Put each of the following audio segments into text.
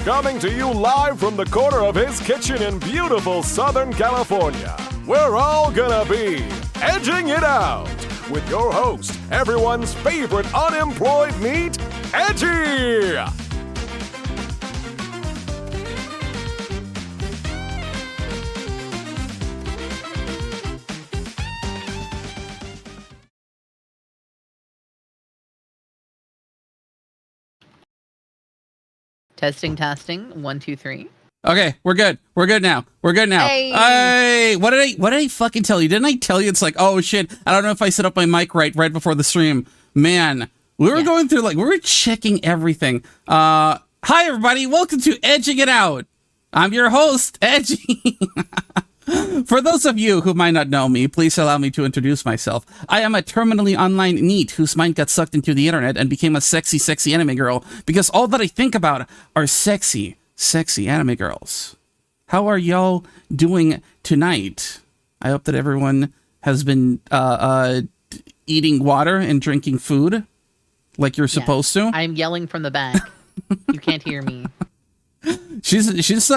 coming to you live from the corner of his kitchen in beautiful Southern California. We're all gonna be edging it out with your host, everyone's favorite unemployed NEET, Edgee! Testing. 1, 2, 3. Okay, we're good. We're good now. Hey, what did I fucking tell you? Didn't I tell you it's like, oh shit, I don't know if I set up my mic right before the stream. Man, we were going through we were checking everything. Hi everybody, welcome to Edging It Out. I'm your host, Edgee. For those of you who might not know me, please allow me to introduce myself. I am a terminally online NEET whose mind got sucked into the internet and became a sexy anime girl because all that I think about are sexy anime girls. How are y'all doing tonight? I hope that everyone has been eating water and drinking food like you're supposed to. I'm yelling from the back. You can't hear me. She's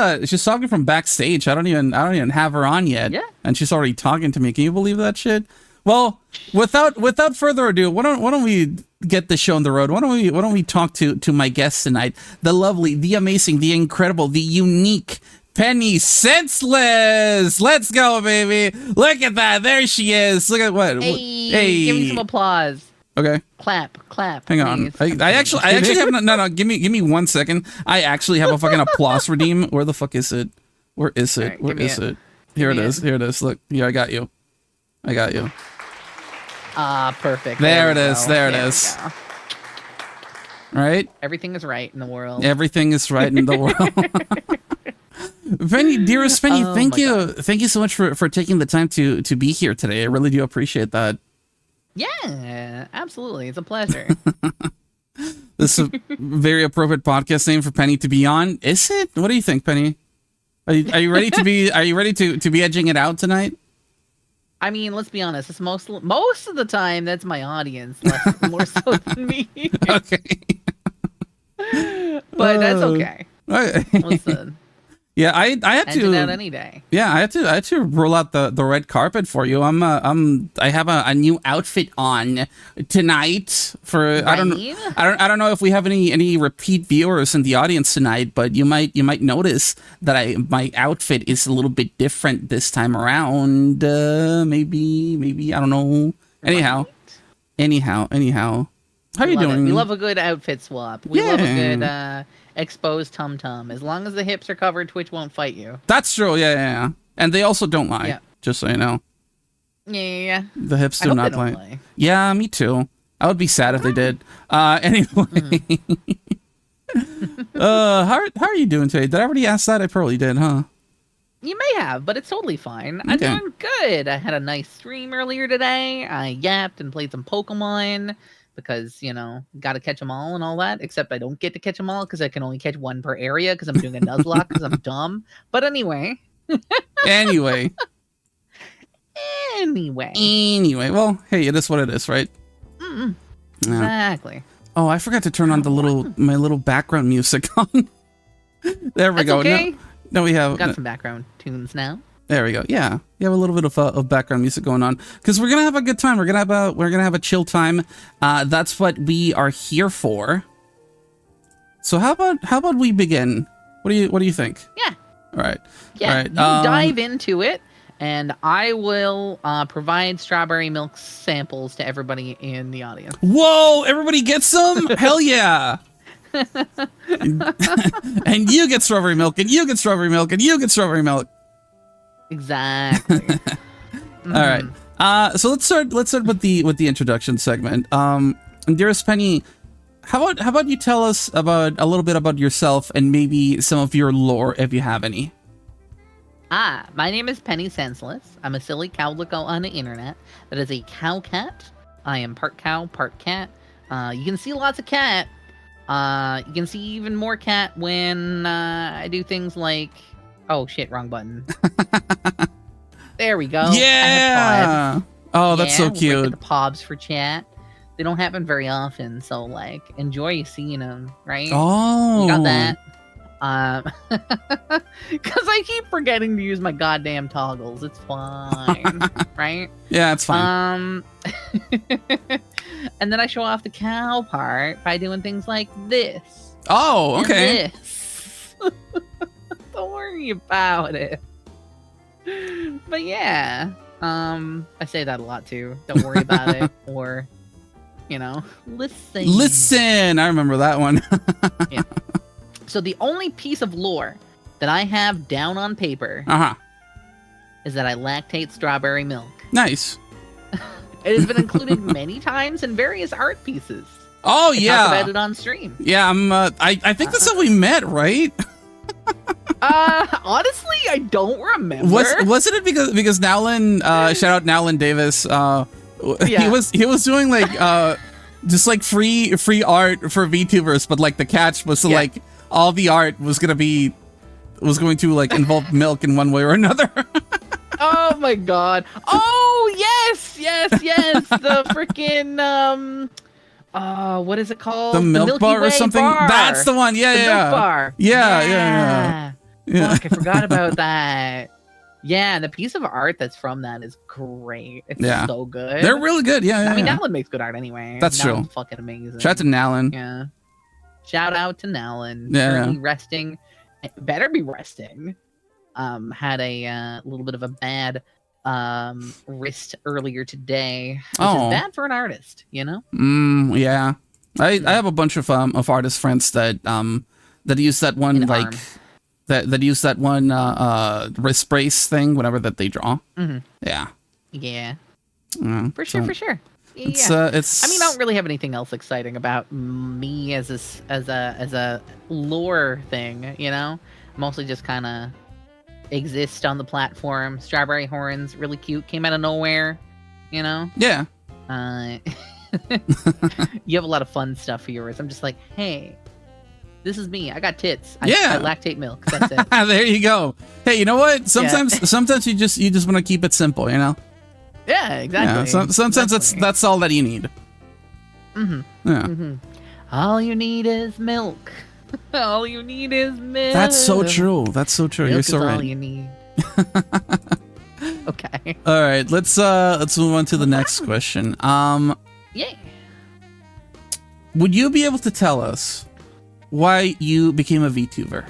talking from backstage. I don't even have her on yet. Yeah. And she's already talking to me. Can you believe that shit? Well, without further ado, why don't we get the show on the road? Why don't we talk to my guest tonight? The lovely, the amazing, the incredible, the unique PennyCentsless. Let's go, baby. Look at that. There she is. Look at what. Hey. Give me some applause. Okay. Clap. Hang on. I actually have no. Give me 1 second. I actually have a fucking applause redeem. Where the fuck is it? Where is it? Right, Where is it? Here it is. Here it is. Look. Here, I got you. Perfect. There it is. There it is. Right? Everything is right in the world. Everything is right in the world. Penny, dearest Penny, thank you. Thank you so much for taking the time to be here today. I really do appreciate that. Yeah, absolutely. It's a pleasure. This is a very appropriate podcast name for Penny to be on. Is it? What do you think, Penny? Are you ready to be? Are you ready to be edging it out tonight? I mean, let's be honest. It's most of the time that's my audience, more so than me. Okay, but that's okay. Listen. Yeah, I had to out any day. Yeah, I had to roll out the red carpet for you. I have a new outfit on tonight for I don't know if we have any repeat viewers in the audience tonight, but you might notice that my outfit is a little bit different this time around. Maybe I don't know. Anyhow. How are you doing? We love a good outfit swap. We love a good exposed tum-tum. As long as the hips are covered, Twitch won't fight you. That's true, yeah. And they also don't lie, just so you know. Yeah. The hips do not lie. Yeah, me too. I would be sad if they did. Anyway. How are you doing today? Did I already ask that? I probably did, huh? You may have, but it's totally fine. I'm doing good. I had a nice stream earlier today. I yapped and played some Pokemon. Because, got to catch them all and all that. Except I don't get to catch them all because I can only catch one per area because I'm doing a Nuzlocke because I'm dumb. But anyway. Anyway. Well, hey, it is what it is, right? Yeah. Exactly. Oh, I forgot to turn on my little background music on. There we go. Okay. No, we have got some background tunes now. There we go. Yeah, you have a little bit of background music going on because we're gonna have a good time. We're gonna have a chill time. That's what we are here for. So how about we begin? What do you think? Yeah. All right. Yeah. All right. You dive into it, and I will provide strawberry milk samples to everybody in the audience. Whoa! Everybody gets some? Hell yeah! And you get strawberry milk, and you get strawberry milk, and you get strawberry milk. Exactly. All right. So let's start with the introduction segment. Dearest Penny, how about you tell us a little bit about yourself and maybe some of your lore if you have any. My name is PennyCentsless. I'm a silly cowlico on the internet that is a cow cat. I am part cow, part cat. You can see lots of cat. You can see even more cat when I do things like... Oh, shit, wrong button. There we go. Yeah! Oh, that's so cute. Look at the pobs for chat. They don't happen very often, so, enjoy seeing them, right? Oh. You got that. Because I keep forgetting to use my goddamn toggles. It's fine, right? Yeah, it's fine. And then I show off the cow part by doing things like this. Oh, okay. And this. Don't worry about it. But yeah, I say that a lot too. Don't worry about it, or listen. Listen, I remember that one. Yeah. So the only piece of lore that I have down on paper is that I lactate strawberry milk. Nice. It has been included many times in various art pieces. Oh, I yeah. talk about it on stream. Yeah, I think that's how we met, right? Honestly, I don't remember. Wasn't it because Nowlin, shout out Nowlin Davis, he was doing like just like free art for VTubers, but like the catch was like all the art was going to like involve milk in one way or another. Oh my god. Oh yes. The freaking what is it called? The Milky bar or something? Bar. That's the one. Yeah, the milk bar. Yeah. Fuck, I forgot about that. Yeah, and the piece of art that's from that is great. It's so good. They're really good. Yeah. I mean, Nowlin makes good art anyway. That's true. Fucking amazing. Shout out to Nowlin. Yeah. Shout out to Nowlin. Yeah. Currently resting. Better be resting. Had a little bit of a bad wrist earlier today, which is bad for an artist, Yeah. I have a bunch of artist friends that use that one that use that one wrist brace thing whenever that they draw. Mm-hmm. Yeah. For sure. It's I mean, I don't really have anything else exciting about me as a lore thing, Mostly just kind of exist on the platform. Strawberry horns, really cute, came out of nowhere, Yeah. You have a lot of fun stuff for yours. I'm just like, hey, this is me. I got tits. I lactate milk. That's it. There you go. Hey, you know what? Sometimes you just want to keep it simple, Yeah, exactly. Yeah, sometimes that's all that you need. Mm-hmm. Yeah. Mm-hmm. All you need is milk. All you need is milk. That's so true. Milk You're so right. All you need. Okay. All right. Let's move on to the next question. Yeah. Would you be able to tell us why you became a VTuber?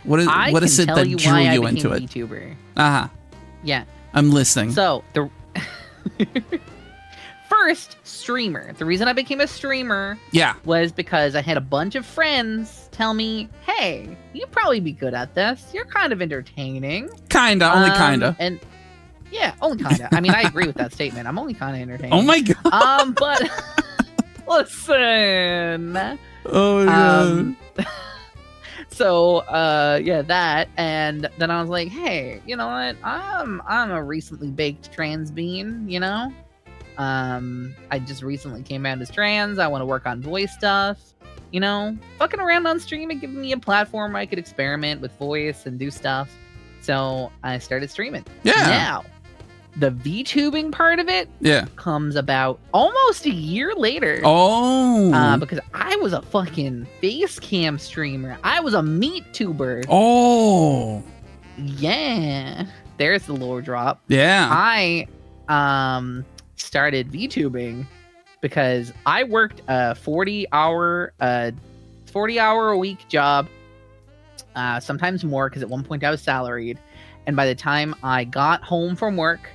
What is it that drew you into it? VTuber. Yeah. I'm listening. So the first streamer. The reason I became a streamer was because I had a bunch of friends tell me, hey, you'd probably be good at this. You're kind of entertaining. Only kinda. And yeah, only kinda. I mean, I agree with that statement. I'm only kinda entertaining. Oh my god. But listen. Oh my god. So, that, and then I was like, hey, you know what? I'm a recently baked trans bean, I just recently came out as trans. I want to work on voice stuff, fucking around on stream and giving me a platform where I could experiment with voice and do stuff. So I started streaming. Yeah. Now, the VTubing part of it comes about almost a year later. Oh. Because I was a fucking face cam streamer. I was a meat tuber. Oh. Yeah. There's the lore drop. Yeah. I started VTubing because I worked a 40-hour a week job, sometimes more, because at one point I was salaried. And by the time I got home from work,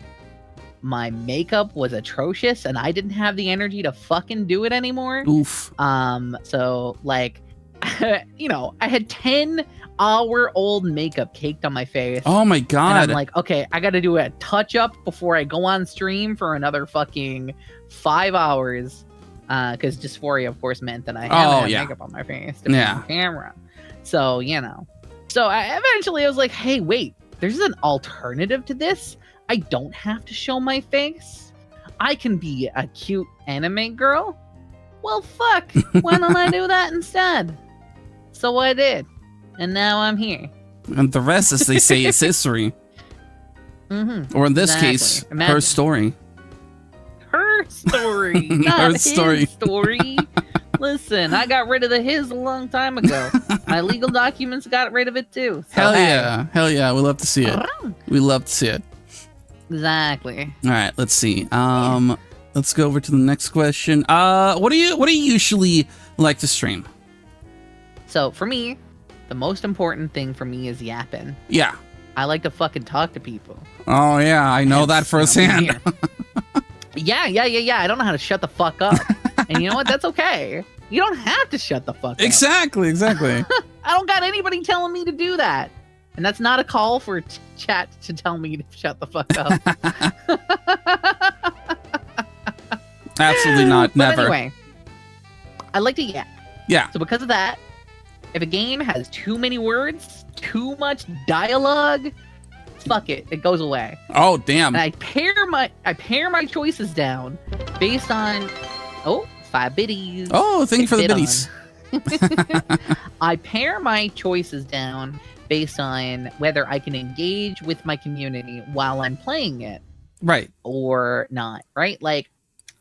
my makeup was atrocious and I didn't have the energy to fucking do it anymore. Oof. So like, I had 10-hour-old makeup caked on my face. Oh my god. And I'm like, okay, I gotta do a touch-up before I go on stream for another fucking 5 hours. Because dysphoria, of course, meant that I had makeup on my face to be on camera. So, So I was like, hey, wait, there's an alternative to this. I don't have to show my face. I can be a cute anime girl. Well, fuck. Why don't I do that instead? So I did. And now I'm here. And the rest, as they say, is history. Mm-hmm. Or in this case, her story. Her Her story, not Her his story. story. Listen, I got rid of the his a long time ago. My legal documents got rid of it too. So, Hell hey. yeah. Hell yeah. We love to see it. We love to see it. Exactly. All right, let's see. Let's go over to the next question. What do you usually like to stream? So for me, the most important thing for me is yapping. Yeah. I like to fucking talk to people. Oh yeah, I know that firsthand. Yeah. I don't know how to shut the fuck up. And you know what? That's okay. You don't have to shut the fuck up. Exactly. I don't got anybody telling me to do that. And that's not a call for chat to tell me to shut the fuck up. Absolutely not. But Never. Anyway, I like to yap. Yeah. So because of that, if a game has too many words, too much dialogue, fuck it. It goes away. Oh damn. And I pare my choices down based on 5 biddies. Oh, thank you for the biddies. I pare my choices down based on whether I can engage with my community while I'm playing it. Right. Or not, right? Like,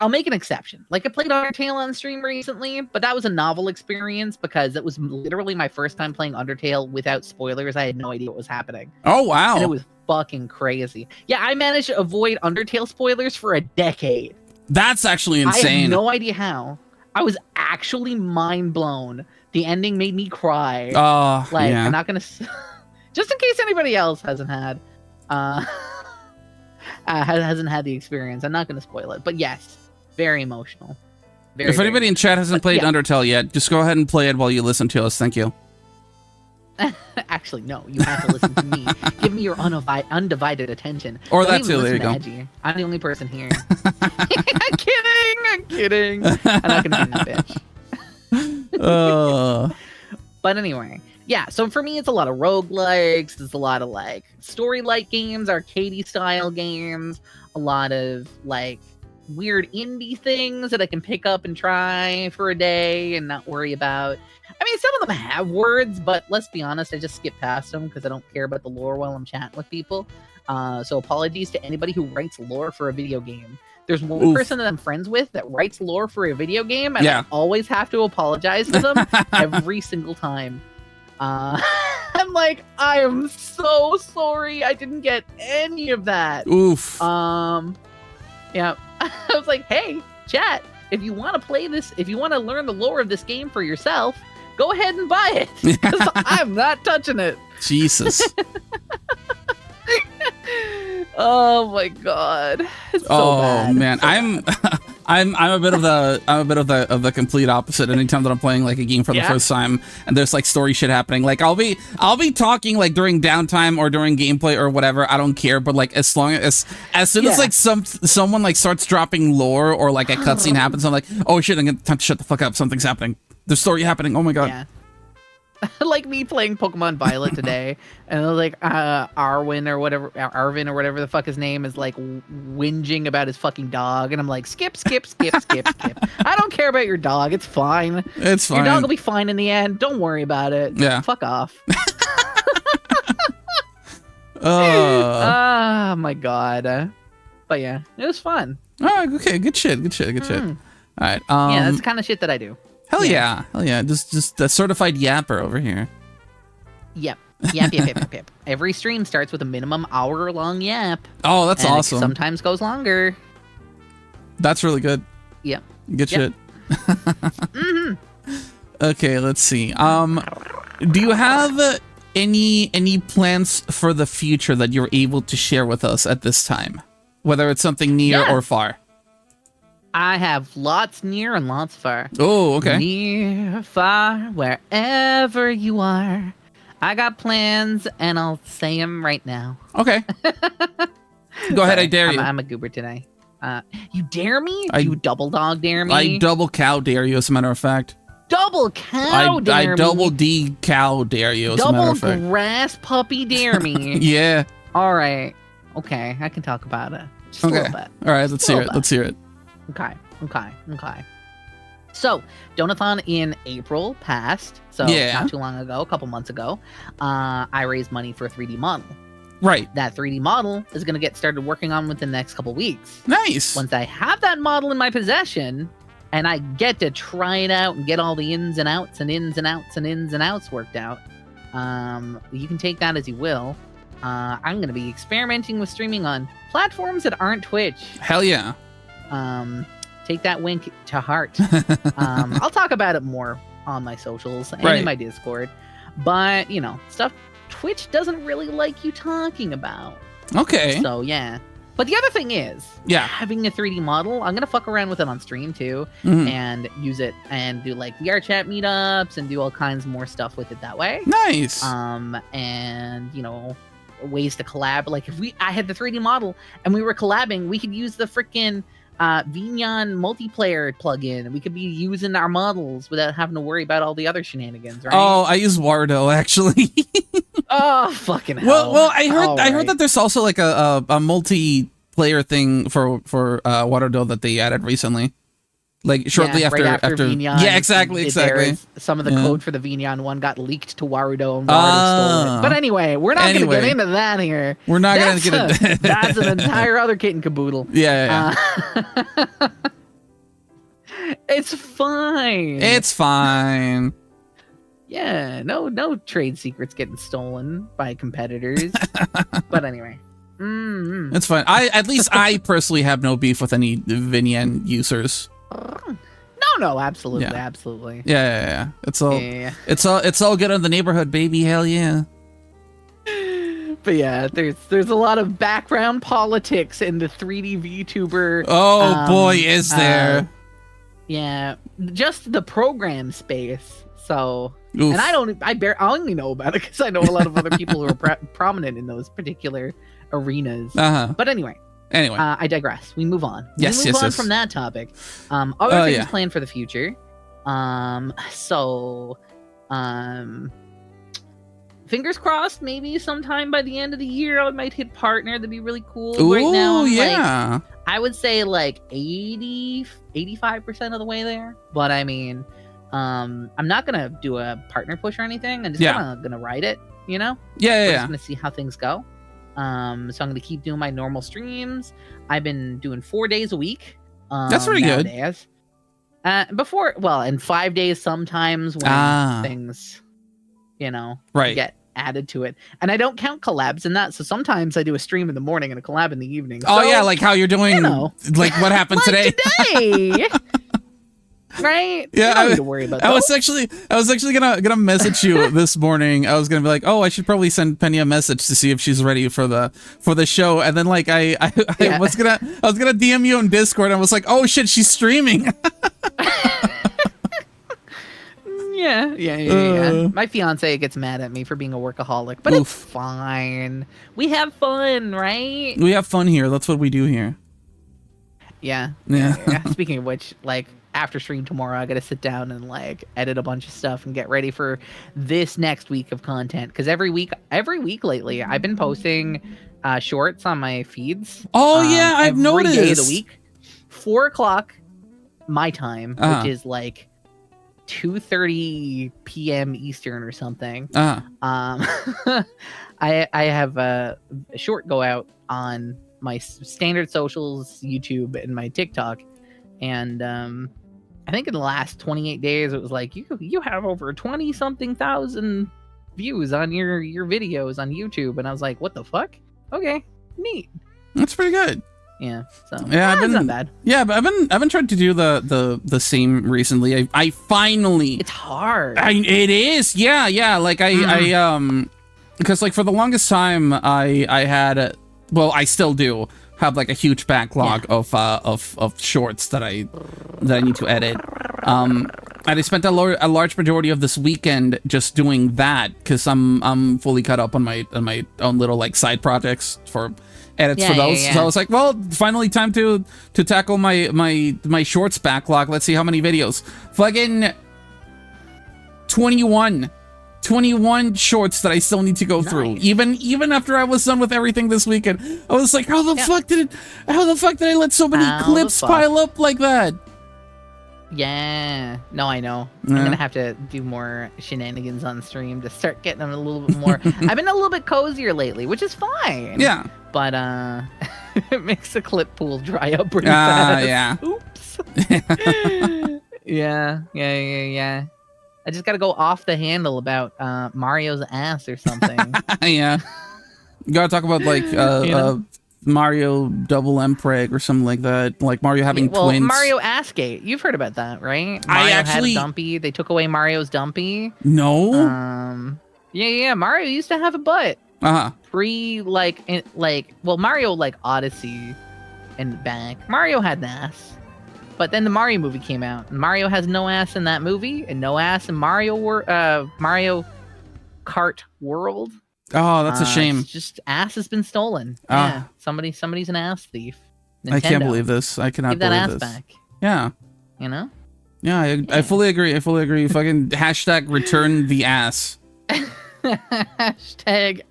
I'll make an exception. Like, I played Undertale on stream recently, but that was a novel experience because it was literally my first time playing Undertale without spoilers. I had no idea what was happening. Oh, wow. And it was fucking crazy. Yeah, I managed to avoid Undertale spoilers for a decade. That's actually insane. I have no idea how. I was actually mind blown. The ending made me cry. Oh, yeah. I'm not gonna. Just in case anybody else hasn't had, hasn't had the experience, I'm not gonna spoil it. But yes, very emotional. If anybody in chat hasn't played Undertale yet, just go ahead and play it while you listen to us. Thank you. Actually, no. You have to listen to me. Give me your undivided attention. Or Don't that even too. There you listen go. to Edgee. I'm the only person here. I'm kidding. I'm not gonna be that bitch. But anyway, yeah. So for me, it's a lot of roguelikes. It's a lot of like story-like games, arcadey style games. A lot of like weird indie things that I can pick up and try for a day and not worry about. I mean, some of them have words, but let's be honest, I just skip past them because I don't care about the lore while I'm chatting with people. So apologies to anybody who writes lore for a video game. There's one person that I'm friends with that writes lore for a video game, and I always have to apologize to them every single time. I'm like, I am so sorry. I didn't get any of that. Oof. Yeah. I was like, hey, chat, if you want to play this, if you want to learn the lore of this game for yourself, go ahead and buy it. Because I'm not touching it. Jesus. Oh my god. It's so bad. Man, so I'm a bit of the complete opposite. Anytime that I'm playing like a game for the first time and there's like story shit happening, like I'll be talking like during downtime or during gameplay or whatever. I don't care, but like as soon as like someone like starts dropping lore or like a cutscene happens, I'm like, oh shit, I'm gonna time to shut the fuck up. Something's happening. There's story happening. Oh my god. Yeah. Like me playing Pokemon Violet today, and it was like Arvin or whatever the fuck his name is, like whinging about his fucking dog, and I'm like, skip. I don't care about your dog. It's fine. It's fine. Your dog will be fine in the end. Don't worry about it. Yeah. Fuck off. Oh my god. But yeah, it was fun. All right. Okay. Good shit. All right. Yeah, that's the kind of shit that I do. Hell yeah. Just a certified yapper over here. Yep. Every stream starts with a minimum hour-long yap. Oh, that's awesome. It sometimes goes longer. That's really good. Yep. Good shit. Okay, let's see. Do you have any plans for the future that you're able to share with us at this time? Whether it's something near or far. I have lots near and lots far. Oh, okay. Near, far, wherever you are. I got plans, and I'll say them right now. Okay. Go ahead, I dare you. I'm a goober today. You dare me? I You double dog dare me? I double cow dare you, as a matter of fact. Double cow dare me? I double D cow dare you, as a matter of fact. Double grass puppy dare me? Yeah. All right. Okay, I can talk about it. Just a little bit. All right, let's hear it. Okay. So, Donathon in April passed, so not too long ago, a couple months ago, I raised money for a 3D model. Right. That 3D model is going to get started working on within the next couple weeks. Nice. Once I have that model in my possession, and I get to try it out and get all the ins and outs and ins and outs and ins and outs worked out, you can take that as you will. I'm going to be experimenting with streaming on platforms that aren't Twitch. Hell yeah. Take that wink to heart. I'll talk about it more on my socials and in my Discord. But, you know, stuff Twitch doesn't really like you talking about. Okay. So, yeah. But the other thing is, having a 3D model, I'm going to fuck around with it on stream, too, and use it and do, like, VR chat meetups and do all kinds more stuff with it that way. Nice. And, you know, ways to collab. Like, if I had the 3D model and we were collabing, we could use the freaking Vignon multiplayer plugin. We could be using our models without having to worry about all the other shenanigans, right? Oh, I use Wardo, actually. Oh, fucking hell. Well, I heard that there's also like a multiplayer thing for Wardo that they added recently. Like shortly after Vignon. Yeah, exactly. Some of the code for the Vignon one got leaked to Warudo and Warudo stole it. But anyway, we're not going to get into that here. We're not going to get into that's an entire other kit and caboodle. Yeah. It's fine. It's fine. Yeah, no trade secrets getting stolen by competitors. But anyway. It's fine. At least I personally have no beef with any Vignon users. No, absolutely. Yeah. It's all good in the neighborhood, baby. Hell yeah. But yeah, there's a lot of background politics in the 3D VTuber. Oh boy, is there. Yeah, just the program space. So, Oof. and I only know about it because I know a lot of other people who are prominent in those particular arenas. But anyway. I digress. We move on. We move on from that topic. Other things planned for the future. Fingers crossed, maybe sometime by the end of the year, I might hit partner. That'd be really cool. Ooh, right now, yeah. I would say like 85% of the way there. But I mean, I'm not going to do a partner push or anything. I'm just going to ride it, you know? Yeah. We're just going to see how things go. So I'm going to keep doing my normal streams. I've been doing 4 days a week. That's pretty good. And 5 days sometimes when things, you know, get added to it. And I don't count collabs in that. So sometimes I do a stream in the morning and a collab in the evening. Oh, yeah, like how you're doing, you know, like what happened today. Right? Yeah, I don't need to worry about that. I was actually gonna message you this morning. I was gonna be like, oh, I should probably send Penny a message to see if she's ready for the show. And then like I was gonna DM you on Discord. And I was like, oh shit, she's streaming. Yeah. My fiance gets mad at me for being a workaholic, but it's fine. We have fun, right? We have fun here. That's what we do here. Yeah. Speaking of which, like, after stream tomorrow, I gotta sit down and like edit a bunch of stuff and get ready for this next week of content. Because every week lately, I've been posting shorts on my feeds. Oh yeah, I've noticed. Every day of the week, 4 o'clock my time, which is like 2:30 p.m. Eastern or something. I have a short go out on my standard socials, YouTube, and my TikTok, and I think in the last 28 days, it was like, you have over 20-something thousand views on your videos on YouTube. And I was like, what the fuck? Okay, neat. That's pretty good. Yeah. So yeah, it's not bad. Yeah, but I've been trying to do the same recently. I finally. It's hard. It is. Yeah. Like I because like for the longest time I had, well, I still do have like a huge backlog of shorts that I need to edit. And I spent a large majority of this weekend just doing that because I'm fully caught up on my own little like side projects for edits for those. So I was like, well, finally time to tackle my shorts backlog. Let's see how many videos. Fucking 21 shorts that I still need to go through. Even after I was done with everything this weekend, I was like, how the fuck did I let so many clips pile up like that? Yeah. No, I know. Yeah. I'm gonna have to do more shenanigans on stream to start getting them a little bit more. I've been a little bit cozier lately, which is fine. Yeah. But it makes the clip pool dry up pretty fast. Yeah. Oops. Yeah. I just gotta go off the handle about Mario's ass or something. Yeah. You gotta talk about like Mario double Mpreg or something like that. Like Mario having twins. Mario Assgate. You've heard about that, right? Mario had a dumpy. They took away Mario's dumpy. No. Yeah. Mario used to have a butt. Mario like Odyssey and back. Mario had an ass. But then the Mario movie came out, and Mario has no ass in that movie, and no ass in Mario Kart World. Oh, that's a shame. It's just ass has been stolen. Ah. Yeah, somebody's an ass thief. Nintendo. I can't believe this. I cannot Give that believe ass this. back. Yeah. You know? Yeah, I fully agree. Fucking hashtag return the ass. Hashtag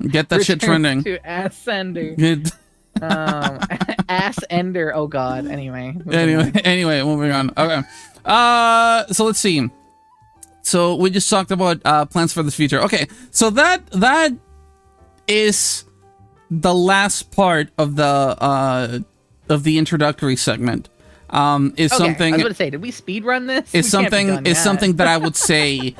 Get that shit trending. To ass sender. Good. Ass ender. Oh god. Anyway, moving on. Okay. So let's see. So we just talked about plans for the future. Okay. So that is the last part of the introductory segment. Is okay, something I was going to say, did we speed run this? Is something that I would say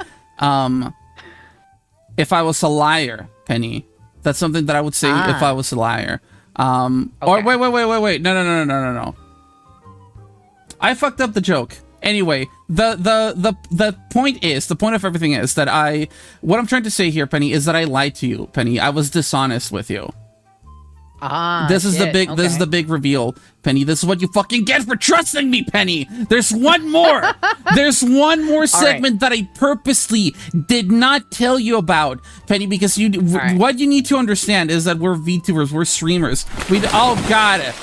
if I was a liar, Penny. That's something that I would say if I was a liar. Or wait. No. I fucked up the joke. Anyway, the point of everything is that what I'm trying to say here, Penny, is that I lied to you, Penny. I was dishonest with you. This is the big reveal, Penny. This is what you fucking get for trusting me, Penny. There's one more. There's one more segment that I purposely did not tell you about, Penny, because what you need to understand is that we're VTubers, we're streamers. God.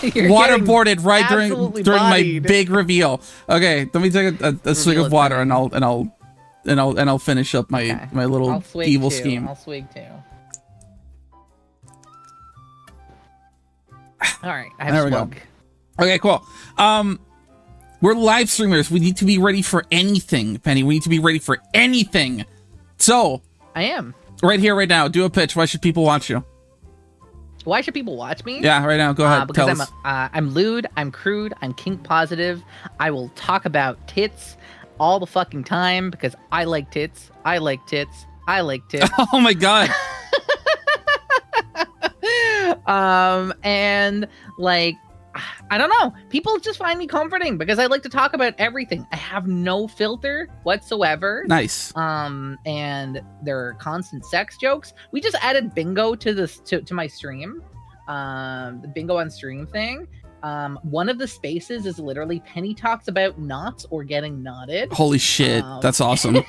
Waterboarded right during my big reveal. Okay, let me take a swig of water and I'll finish up my little evil scheme. I'll swig too. All right, I have smoke. Okay, cool. We're live streamers. We need to be ready for anything, Penny. We need to be ready for anything. So I am right here, right now. Do a pitch. Why should people watch you? Why should people watch me? Yeah, right now. Go ahead. Because I'm lewd, I'm crude, I'm kink positive. I will talk about tits all the fucking time because I like tits. I like tits. I like tits. Oh my god. And like, I don't know. People just find me comforting because I like to talk about everything. I have no filter whatsoever. Nice. And there are constant sex jokes. We just added bingo to this to my stream. The bingo on stream thing. One of the spaces is literally Penny talks about knots or getting knotted. Holy shit, that's awesome.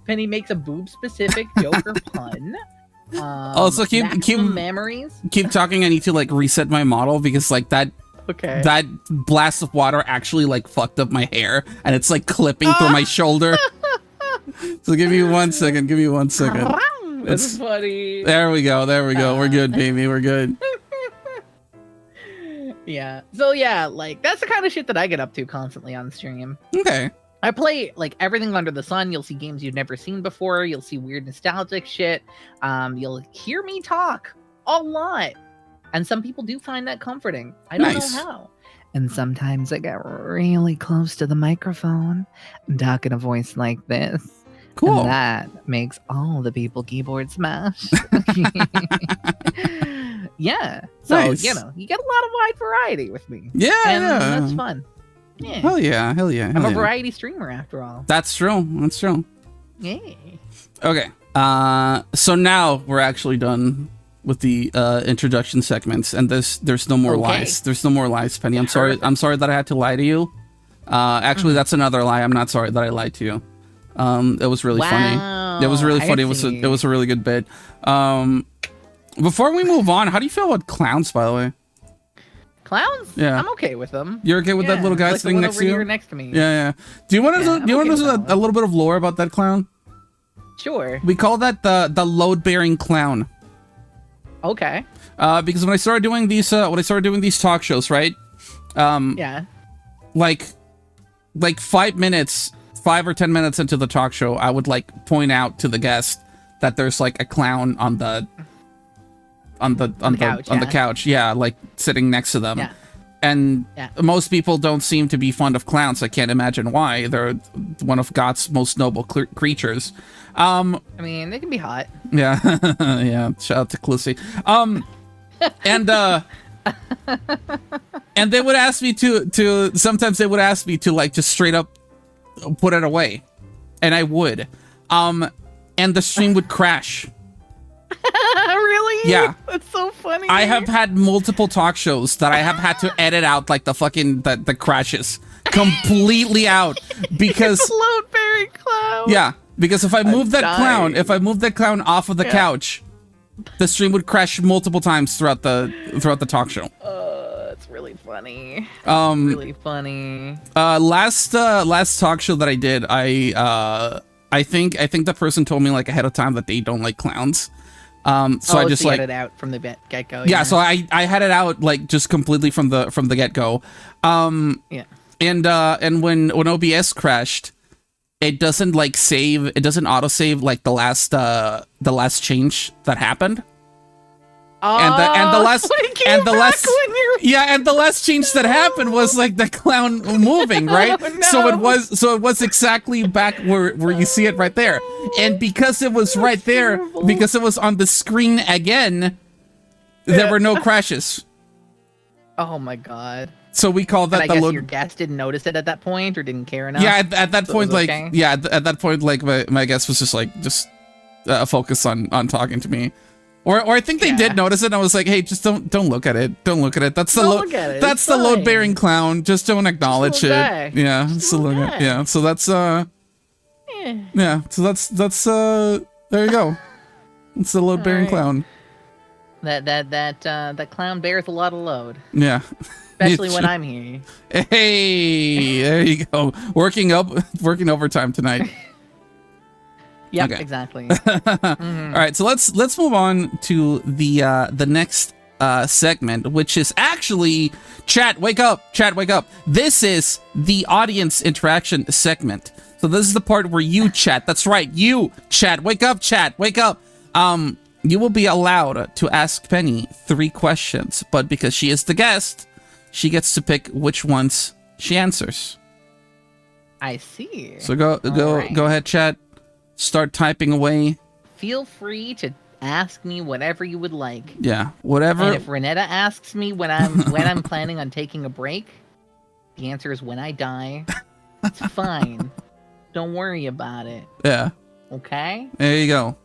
Penny makes a boob specific joke or pun. Also keep memories. Keep talking. I need to like reset my model because like that blast of water actually like fucked up my hair and it's like clipping through my shoulder. So give me 1 second. That's funny. There we go. We're good, baby. We're good. Yeah. So yeah, like that's the kind of shit that I get up to constantly on stream. Okay. I play like everything under the sun. You'll see games you've never seen before. You'll see weird nostalgic shit. You'll hear me talk a lot. And some people do find that comforting. I don't know how. And sometimes I get really close to the microphone and talk in a voice like this. Cool. And that makes all the people keyboard smash. Yeah. So, you know, you get a lot of wide variety with me. Yeah. And that's fun. Yeah. Hell yeah. I'm a variety streamer after all. That's true. Yeah. Okay. So now we're actually done with the introduction segments, and there's no more lies. There's no more lies, Penny. I'm sorry that I had to lie to you. Actually, that's another lie. I'm not sorry that I lied to you. It was really funny. It was really funny. It was a really good bit. Before we move on, how do you feel about clowns, by the way? Clowns? Yeah. I'm okay with them. You're okay with that little guy like sitting next to you? Here next to me. Yeah. Do you want to know a little bit of lore about that clown? Sure. We call that the load-bearing clown. Okay. Because when I started doing these talk shows, right? Yeah. Like like 5 or 10 minutes into the talk show, I would like point out to the guest that there's like a clown on the couch, yeah, like sitting next to them. Yeah. And most people don't seem to be fond of clowns. I can't imagine why. They're one of God's most noble creatures. I mean, they can be hot. Yeah, yeah. Shout out to Clussy. And they would ask me to sometimes they would ask me to like just straight up put it away, and I would. And the stream would crash. Really? Yeah. That's so funny. I have had multiple talk shows that I have had to edit out like the fucking the crashes completely out because load-bearing clown. Yeah, because if I move that clown off of the couch, the stream would crash multiple times throughout the talk show. It's really funny. Really funny. Last talk show that I did, I think the person told me like ahead of time that they don't like clowns. So I just like had it out from the get-go. Yeah, so I had it out like just completely from the get-go. Yeah. And when OBS crashed, it doesn't like save, it doesn't autosave like the last change that happened. And the last change that happened was like the clown moving, right? Oh, no. So it was exactly back where you see it right there. And because it was right there, because it was on the screen again, there were no crashes. Oh my god. So we call that and I guess your guest didn't notice it at that point or didn't care enough. Yeah, at that point, like, okay? at that point, like, my guest was just like, focus on talking to me. Or I think they did notice it, and I was like, hey, just don't look at it. Don't look at it. That's the load-bearing clown. Just don't acknowledge it. Yeah, just look at. Yeah, so that's yeah, so that's there you go. It's the load-bearing clown. That clown bears a lot of load. Yeah. Especially when I'm here. Hey, there you go. Working overtime tonight. Yep, okay. Exactly. All right, so let's move on to the next segment, which is actually chat. Wake up, chat. Wake up. This is the audience interaction segment. So this is the part where you chat. That's right, you chat. Wake up, chat. Wake up. You will be allowed to ask Penny 3 questions, but because she is the guest, she gets to pick which ones she answers. I see. So go ahead, chat. Start typing away. Feel free to ask me whatever you would like. Yeah, whatever. And if Renetta asks me when I'm planning on taking a break, the answer is when I die. It's fine. Don't worry about it. Yeah. Okay? There you go.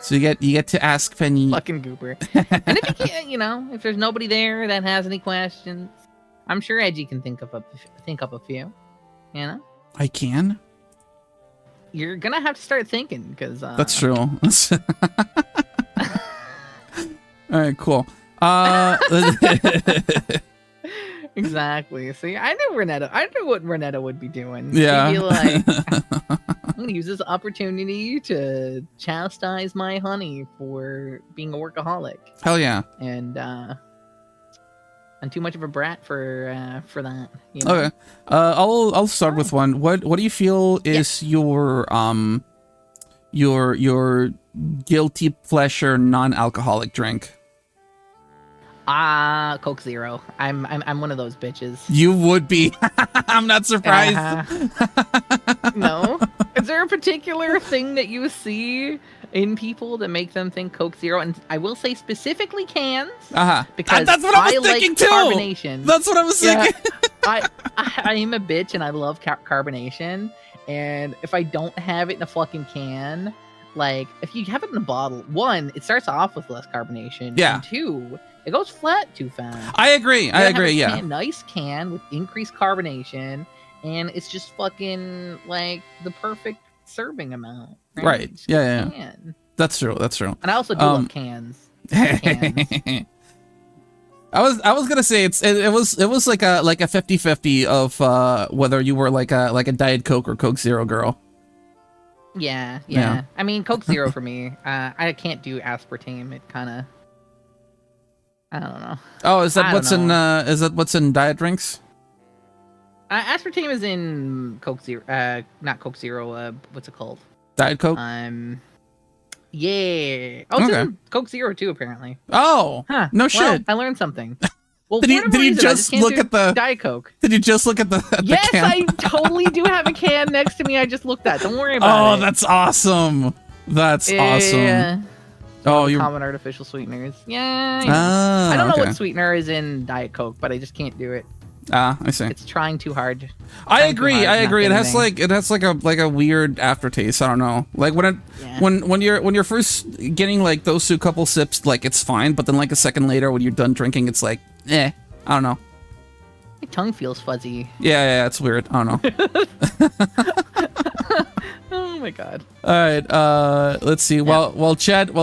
So you get to ask Penny. Fucking goober. And if you can't, if there's nobody there that has any questions, I'm sure Edgee can think up a few. You know? I can. You're gonna have to start thinking because that's true. All right, cool. Exactly. See, I knew what Renetta would be doing. Yeah. She'd be like, I'm gonna use this opportunity to chastise my honey for being a workaholic. Hell yeah. And I'm too much of a brat for that. You know? Okay. I'll start with one. What do you feel is your guilty pleasure non-alcoholic drink? Coke Zero. I'm one of those bitches. You would be. I'm not surprised. No. Is there a particular thing that you see in people that make them think Coke Zero? And I will say specifically cans. Because that's what I was thinking like too. Carbonation. That's what I was thinking. I am a bitch and I love carbonation. And if I don't have it in a fucking can, like if you have it in a bottle, 1, it starts off with less carbonation. Yeah. And 2, it goes flat too fast. I agree. Yeah. Nice can with increased carbonation, and it's just fucking like the perfect serving amount. Right. Yeah. That's true. And I also do love cans. I was gonna say it was like a 50-50 of whether you were like a Diet Coke or Coke Zero girl. Yeah. I mean, Coke Zero for me. I can't do aspartame. It kind of. I don't know. Oh, is that what's in diet drinks? Aspartame is in Coke Zero. Not Coke Zero. What's it called? Diet Coke. Yeah. Oh, it's in Coke Zero too, apparently. Oh, huh. No well, shit. I learned something. Well, did you just look at the Diet Coke? Did you just look at the yes, can? I totally do have a can next to me. I just looked at. Don't worry about it. Oh, that's awesome. That's awesome. Yeah. Oh, you common artificial sweeteners. Yeah. I don't know what sweetener is in Diet Coke, but I just can't do it. I see. It's trying too hard. I agree. It has like a weird aftertaste. I don't know. Like when you're first getting like those two couple sips, like it's fine, but then like a second later when you're done drinking, it's like, I don't know. My tongue feels fuzzy. Yeah, it's weird. I don't know. Oh my god. All right. Let's see. Yeah. While Chad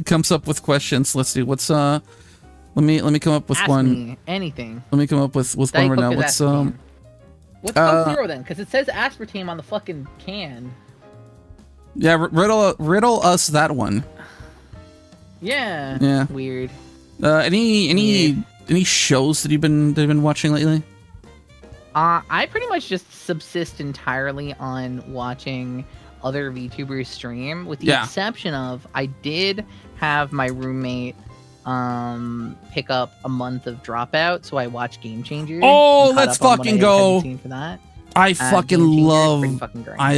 comes up with questions, let's see what's Let me come up with Ask one. Me anything. Let me come up with one right now. What's Coke Zero then? Because it says aspartame on the fucking can. Yeah, riddle us that one. Yeah. Yeah. Weird. Any shows that you've been watching lately? I pretty much just subsist entirely on watching other VTubers stream, with the exception of I did have my roommate pick up a month of Dropout, so I watched Game Changers. Oh, let's fucking go! For that. I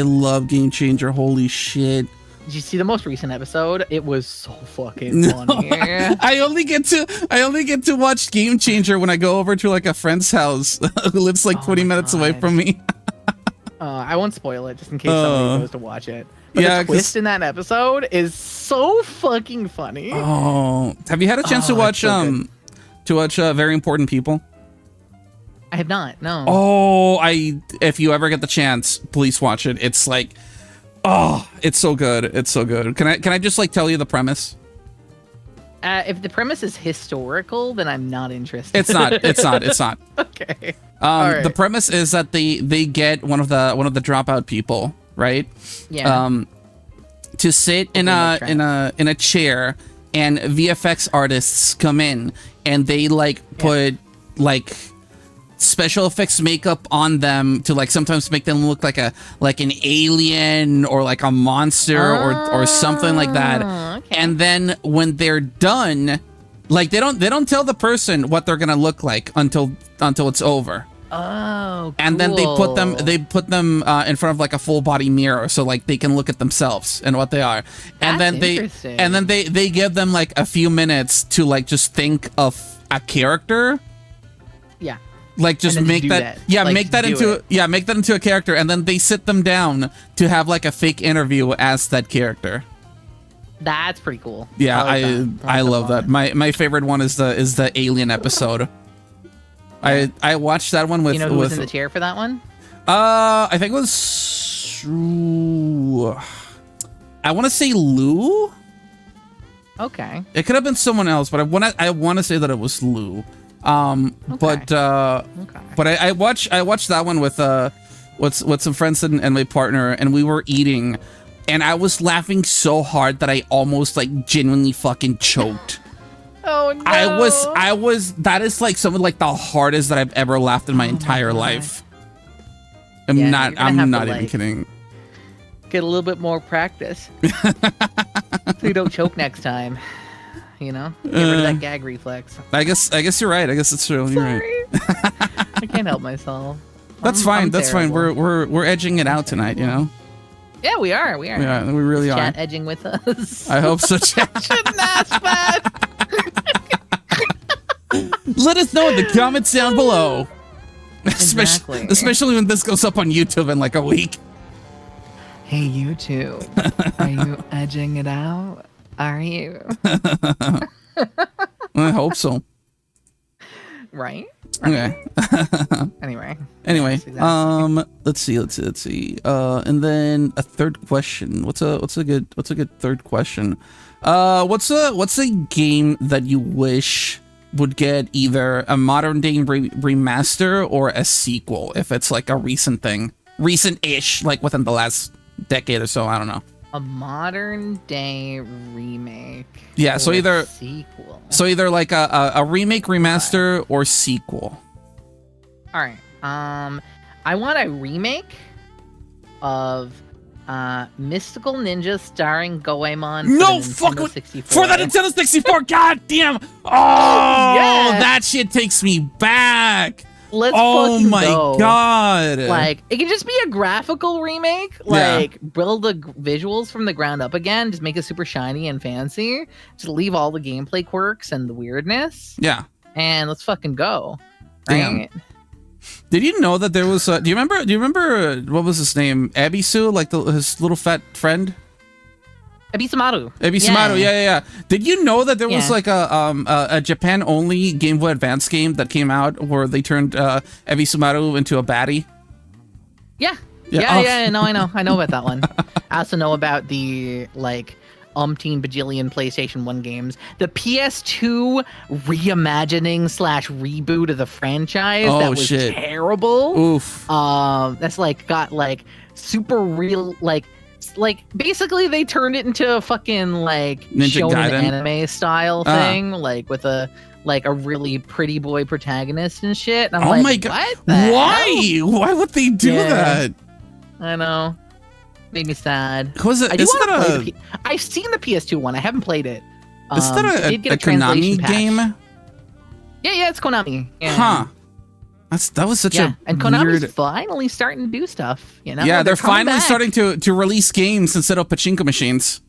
love Game Changer. Holy shit! Did you see the most recent episode? It was so fucking funny. I only get to watch Game Changer when I go over to like a friend's house who lives like 20 minutes away from me. I won't spoil it just in case somebody goes to watch it. But the twist in that episode is so fucking funny. Oh, have you had a chance to watch Very Important People? I have not. No. Oh, if you ever get the chance, please watch it. It's like, it's so good. It's so good. Can I just like tell you the premise? If the premise is historical, then I'm not interested. It's not. Okay. Right. The premise is that they get one of the dropout people, right? Yeah. To sit in a chair, and VFX artists come in and they like put like special effects makeup on them to like sometimes make them look like an alien or like a monster or something like that. Okay. And then when they're done, like they don't tell the person what they're gonna look like until it's over. Oh, cool. And then they put them in front of like a full body mirror so like they can look at themselves and what they are. And then they give them like a few minutes to like just think of a character. Yeah. Like just make that into a character, and then they sit them down to have like a fake interview as that character. That's pretty cool. Yeah, I love that. My favorite one is the alien episode. I watched that one with. You know who was in the chair for that one? I think it was. I want to say Lou. Okay. It could have been someone else, but I want to say that it was Lou. But I watched that one with some friends and my partner, and we were eating, and I was laughing so hard that I almost like genuinely fucking choked. Oh no! I was. That is like some of like the hardest that I've ever laughed in my entire life. I'm not even kidding. Get a little bit more practice, so you don't choke next time. You know, get rid of that gag reflex. I guess you're right. I guess it's true. You're right. I can't help myself. That's fine. That's fine. We're edging it out tonight. You know. Yeah, we are. Yeah, we really are. Chat edging with us. I hope so. Chat. Let us know in the comments down below. Exactly. Especially when this goes up on YouTube in like a week. Hey, YouTube. Are you edging it out? Are you? I hope so. Right? Okay. Anyway. Let's see. And then a third question. What's a good third question? What's a game that you wish would get either a modern day remaster or a sequel if it's like a recent-ish, like within the last decade or so? I don't know. A modern day remake. Yeah, so either sequel. So either like a remake, remaster, or sequel. All right. I want a remake of Mystical Ninja starring Goemon for the Nintendo 64. For the Nintendo 64. God damn. Oh, that shit takes me back. Let's fucking go. God. Like, it can just be a graphical remake. Like, build the visuals from the ground up again. Just make it super shiny and fancy. Just leave all the gameplay quirks and the weirdness. Yeah. And let's fucking go. Damn. Right? Did you know that there was? Do you remember what was his name? Ebisu, like his little fat friend. Ebisumaru. Ebisumaru, yeah. Did you know that there was like a Japan only Game Boy Advance game that came out where they turned Ebisumaru into a baddie? Yeah. No, I know about that one. I also know about the like umpteen bajillion PlayStation 1 games. The PS2 reimagining / reboot of the franchise that was terrible. Oof. That's like got like super real like basically they turned it into a fucking like Ninja shonen Gaiden anime style thing, like with a really pretty boy protagonist and shit. And I'm my god. What the hell? Why would they do that? I know. Made me sad. Was it? I've seen the PS2 one. I haven't played it. Is that a Konami game? Yeah, it's Konami. Yeah. Huh. That was such a and Konami's weird... finally starting to do stuff. You know? Yeah, they're finally starting to release games instead of pachinko machines.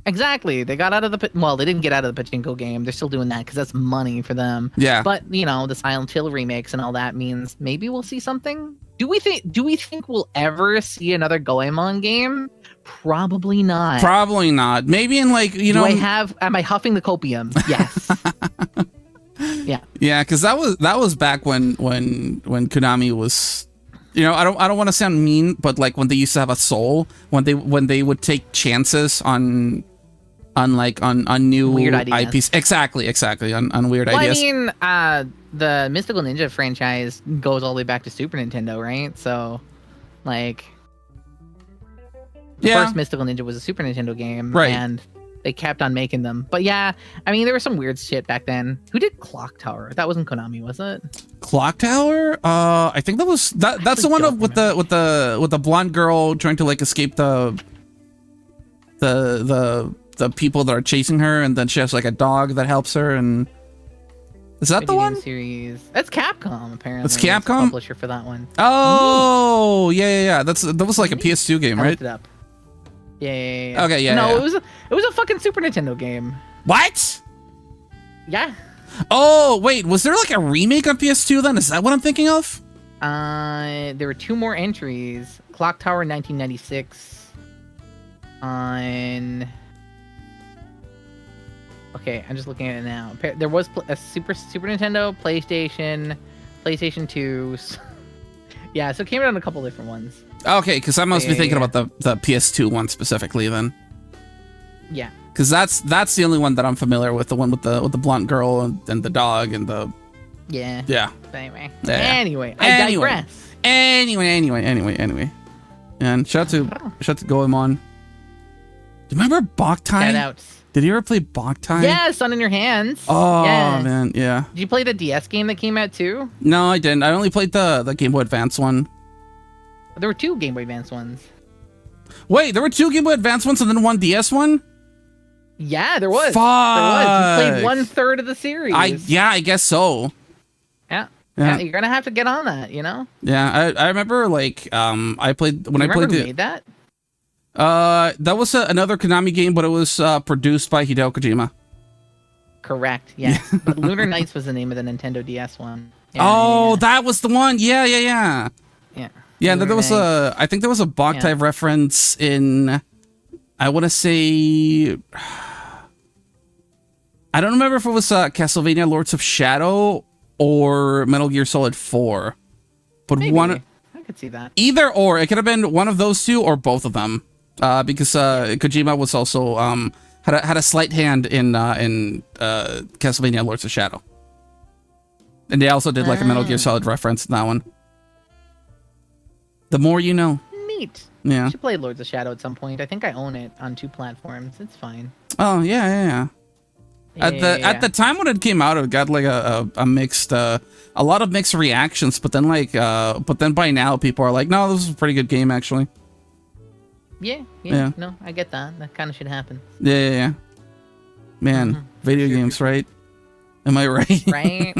Exactly. They got out of the they didn't get out of the pachinko game. They're still doing that because that's money for them. Yeah. But the Silent Hill remakes and all that means maybe we'll see something. Do we think we'll ever see another Goemon game? Probably not. Probably not. Maybe in like am I huffing the copium? Yes. Yeah, because that was back when Konami was, I don't want to sound mean, but like when they used to have a soul, when they would take chances on new weird ideas. IPs. Exactly, on weird ideas. I mean, the Mystical Ninja franchise goes all the way back to Super Nintendo, right? So, like, the first Mystical Ninja was a Super Nintendo game, right? And they kept on making them. But yeah, I mean, there was some weird shit back then. Who did Clock Tower? That wasn't Konami, was it? Clock Tower? I think that's the one with the blonde girl trying to like escape the people that are chasing her, and then she has like a dog that helps her. And is that the one? Series. That's Capcom, apparently. That's Capcom? Publisher for that one. Oh, yeah. That was like a PS2 game, right? I looked it up. Yeah. Okay, yeah. No, it was a fucking Super Nintendo game. What? Yeah. Oh, wait, was there like a remake on PS2 then? Is that what I'm thinking of? There were 2 more entries. Clock Tower 1996. Okay, I'm just looking at it now. There was a Super Nintendo, PlayStation 2. Yeah, so it came out on a couple different ones. Okay, because I must be thinking about the PS2 one specifically then. Yeah. Because that's the only one that I'm familiar with, the one with the blonde girl and the dog and the... Yeah. Yeah. Anyway. Yeah. Anyway, I digress. Anyway. And shout to Goemon. Do you remember Boktai? Shoutouts. Did you ever play Boktai? Yeah, Sun in Your Hands. Oh, yes. man, yeah. Did you play the DS game that came out too? No, I didn't. I only played the Game Boy Advance one. There were 2 Game Boy Advance ones. Wait, there were 2 Game Boy Advance ones and then 1 DS one? Yeah, there was. Fuck. There was. You played 1/3 of the series. I guess so. Yeah. You're gonna have to get on that, Yeah, I remember like I played when I played who made that? That was another Konami game, but it was produced by Hideo Kojima. Correct. Yes. But Lunar Nights was the name of the Nintendo DS one. Yeah, that was the one. Yeah. Yeah. Yeah, there was I think there was a Boktai reference in, I want to say, I don't remember if it was Castlevania Lords of Shadow or Metal Gear Solid 4. But maybe. I could see that. Either or, it could have been one of those 2 or both of them. Because Kojima was also had a slight hand in Castlevania Lords of Shadow. And they also did like a Metal Gear Solid reference in that one. The more you know. Neat. Yeah. I should play Lords of Shadow at some point. I think I own it on 2 platforms. It's fine. Oh, yeah. At the time when it came out, it got like a mixed a lot of mixed reactions, but then by now people are like, no, this is a pretty good game actually. Yeah. No, I get that. That kind of shit happen. Yeah. Man, video games, right? Am I right? Right.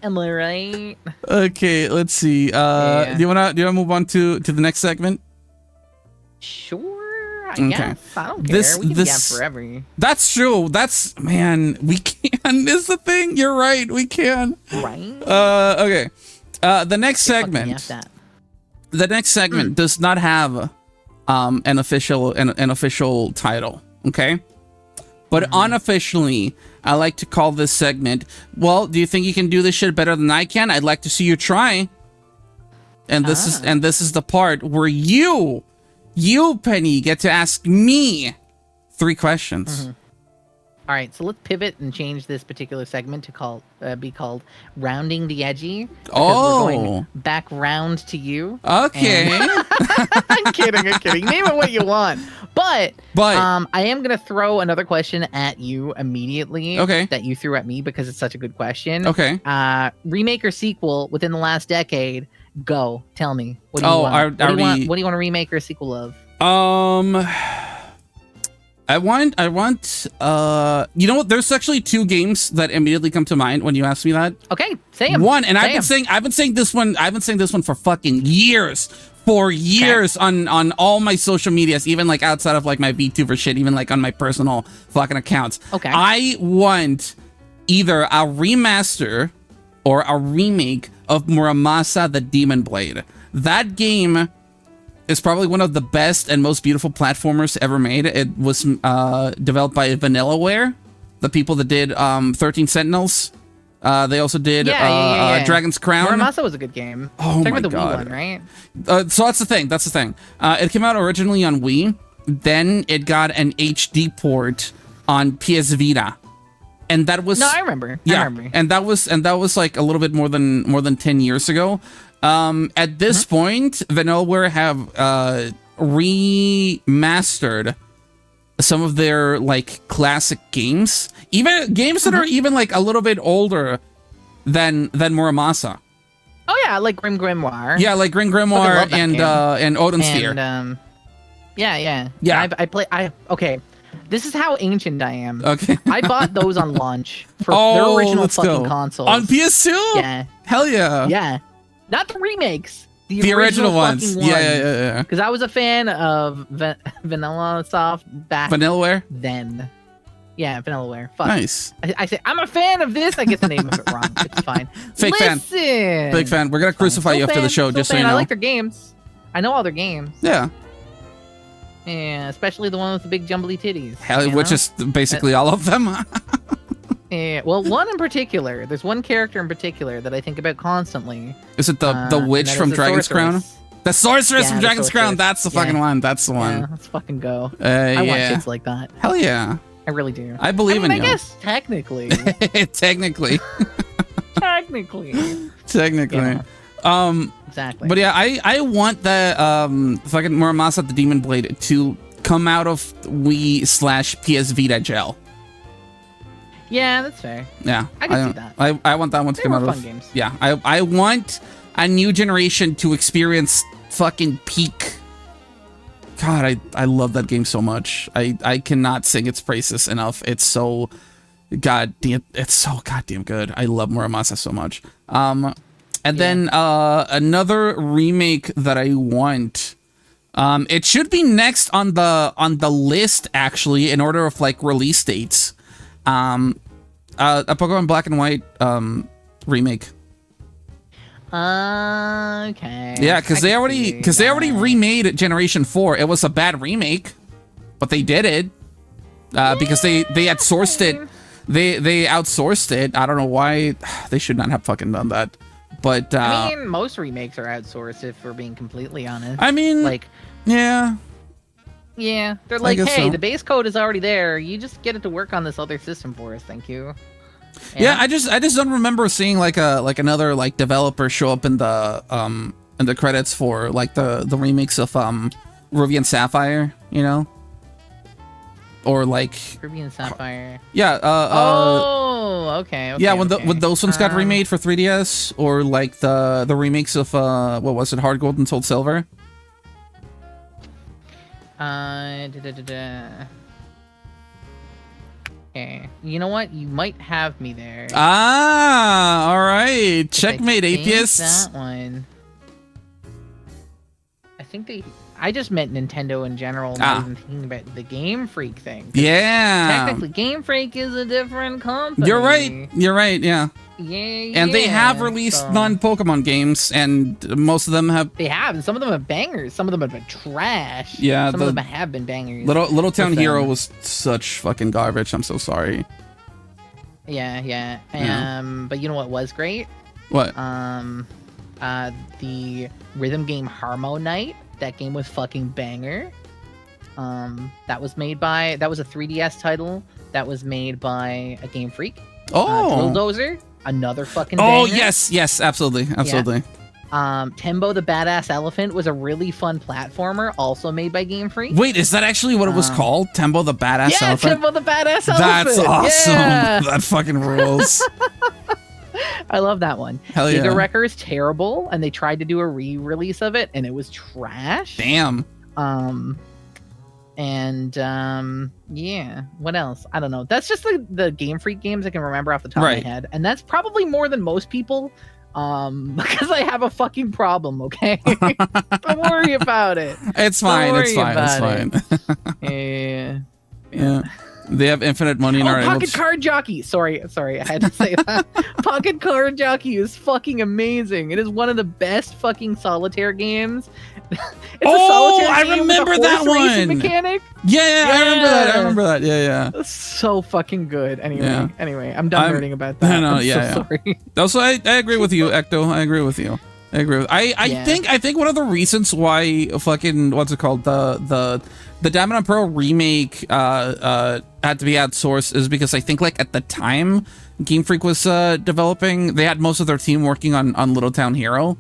Am I right? Okay, let's see. Do you wanna move on to the next segment? Sure, I guess. I don't care. We can gap forever. That's true. Man, we can is the thing. You're right. We can. Right. Okay. The next segment. The next segment does not have an official title. Okay. But unofficially, I like to call this segment, well, do you think you can do this shit better than I can? I'd like to see you try. And this is the part where you, Penny, get to ask me 3 questions. All right, so let's pivot and change this particular segment to be called Rounding the Edgee. Oh. We're going back round to you. Okay. I'm kidding. Name it what you want. But I am going to throw another question at you immediately. Okay. That you threw at me because it's such a good question. Okay. Remake or sequel within the last decade? Go. Tell me. What do you want? What do you want a remake or a sequel of? I want you know what, there's actually 2 games that immediately come to mind when you ask me that. Okay, say them. One, and I've been saying this one for fucking years. For years on all my social medias, even like outside of like my VTuber shit, even like on my personal fucking accounts. Okay. I want either a remaster or a remake of Muramasa the Demon Blade. That game is probably one of the best and most beautiful platformers ever made. It was developed by Vanillaware, the people that did 13 Sentinels. They also did Dragon's Crown. Muramasa was a good game. Oh my about the god! Wii one, right? So that's the thing. It came out originally on Wii. Then it got an HD port on PS Vita, and that was I remember. And that was like a little bit more than 10 years ago. At this point, Vanillaware have remastered some of their like classic games, even games that are even like a little bit older than Muramasa. Oh yeah, like Grim Grimoire. Yeah, like Grim Grimoire and Odin Sphere. And I play. Okay, this is how ancient I am. Okay, I bought those on launch for their original fucking consoles on PS2. Yeah, hell yeah. Yeah, not the remakes. The original ones. Yeah. Because I was a fan of Vanilla Soft back Vanillaware? Then. Yeah, Vanillaware. Fuck. Nice. I say, I'm a fan of this. I get the name of it wrong. It's fine. Fake fan. We're going to crucify you after the show, just so you know. I like their games. I know all their games. Yeah. Yeah, especially the one with the big jumbly titties. Hell, which is basically all of them. Yeah, well, one in particular. There's one character in particular that I think about constantly. Is it the witch from Dragon's Crown? The sorceress from Dragon's Crown. That's the fucking one. That's the one. Yeah, let's fucking go. I want kids like that. Hell yeah. I really do. I believe in you. I guess technically. Technically. Yeah. Exactly. But yeah, I want the fucking Muramasa the Demon Blade to come out of Wii/PS Vita gel. Yeah, that's fair. Yeah, I can see that. I want that one to come out of. Fun games. Yeah, I want a new generation to experience fucking peak. God, I love that game so much. I cannot sing its praises enough. It's so goddamn good. I love Muramasa so much. And then another remake that I want. It should be next on the list actually in order of like release dates. A Pokemon Black and White remake. Okay. Yeah, because they already remade Generation 4. It was a bad remake, but they did it because they had sourced it. They outsourced it. I don't know why they should not have fucking done that. But I mean, most remakes are outsourced if we're being completely honest. I mean, like, yeah. Yeah, they're like, hey, so. The base code is already there. You just get it to work on this other system for us. Thank you. Yeah, I just don't remember seeing like another like developer show up in the credits for like the remakes of Ruby and Sapphire, you know? or like Ruby and Sapphire. Yeah. Okay. Yeah, when those ones got remade for 3DS, or like the remakes of what was it, Hard Gold and Soul Silver. Okay. You know what? You might have me there. Ah, all right. Checkmate, atheists. That one. I think I just meant Nintendo in general, not even thinking about the Game Freak thing. Yeah. Technically, Game Freak is a different company. You're right. Yeah. Yeah. And they have released non-Pokemon games, and most of them have. They have, and some of them have bangers. Some of them have been trash. Yeah. Some of them have been bangers. Little Town Hero was such fucking garbage. I'm so sorry. Yeah. But you know what was great? What? The rhythm game Harmo Night. That game was fucking banger. That was a 3DS title that was made by a Game Freak. Oh. Bulldozer, another fucking banger. Oh, yes, absolutely. Yeah. Tembo the Badass Elephant was a really fun platformer, also made by Game Freak. Wait, is that actually what it was called? Tembo the Badass Elephant? Yeah, Tembo the Badass Elephant. That's awesome. Yeah. That fucking rules. I love that one. Hell yeah. Giga Wrecker is terrible, and they tried to do a re-release of it, and it was trash. Damn. Yeah, what else? I don't know. That's just the Game Freak games I can remember off the top of my head, and that's probably more than most people, because I have a fucking problem. Okay, don't worry about it. It's fine. Yeah. They have infinite money and are able Pocket Card Jockey. Sorry, I had to say that. Pocket Card Jockey is fucking amazing. It is one of the best fucking solitaire games. I remember that one. Mechanic. Yeah, I remember that. Yeah. That's so fucking good. Anyway, I'm done nerding about that. Sorry. Also, I agree with you, Ecto. I agree with you. I think one of the reasons why fucking what's it called, the Diamond and Pearl remake had to be outsourced is because I think like at the time Game Freak was developing, they had most of their team working on Little Town Hero.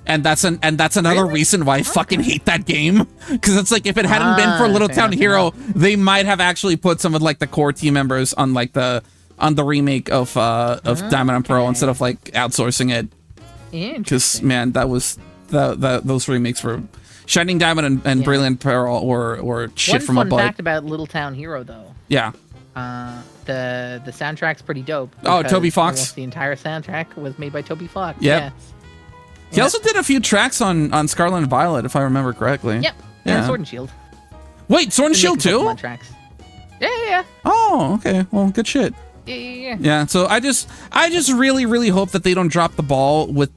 And that's another reason why I fucking hate that game, because it's like if it hadn't been for Little Town Hero, they might have actually put some of like the core team members on like the remake of Diamond and Pearl instead of like outsourcing it. Because man, that was those remakes were Shining Diamond and Brilliant Pearl or shit from a bug. One fun fact about Little Town Hero though. Yeah. The soundtrack's pretty dope. Oh, Toby Fox. Almost the entire soundtrack was made by Toby Fox. Yep. Yes. He also did a few tracks on Scarlet and Violet, if I remember correctly. Yep. Yeah. And Sword and Shield. Wait, Sword and Shield too? Tracks. Yeah. Oh, okay. Well, good shit. Yeah. Yeah. So I just really, really hope that they don't drop the ball with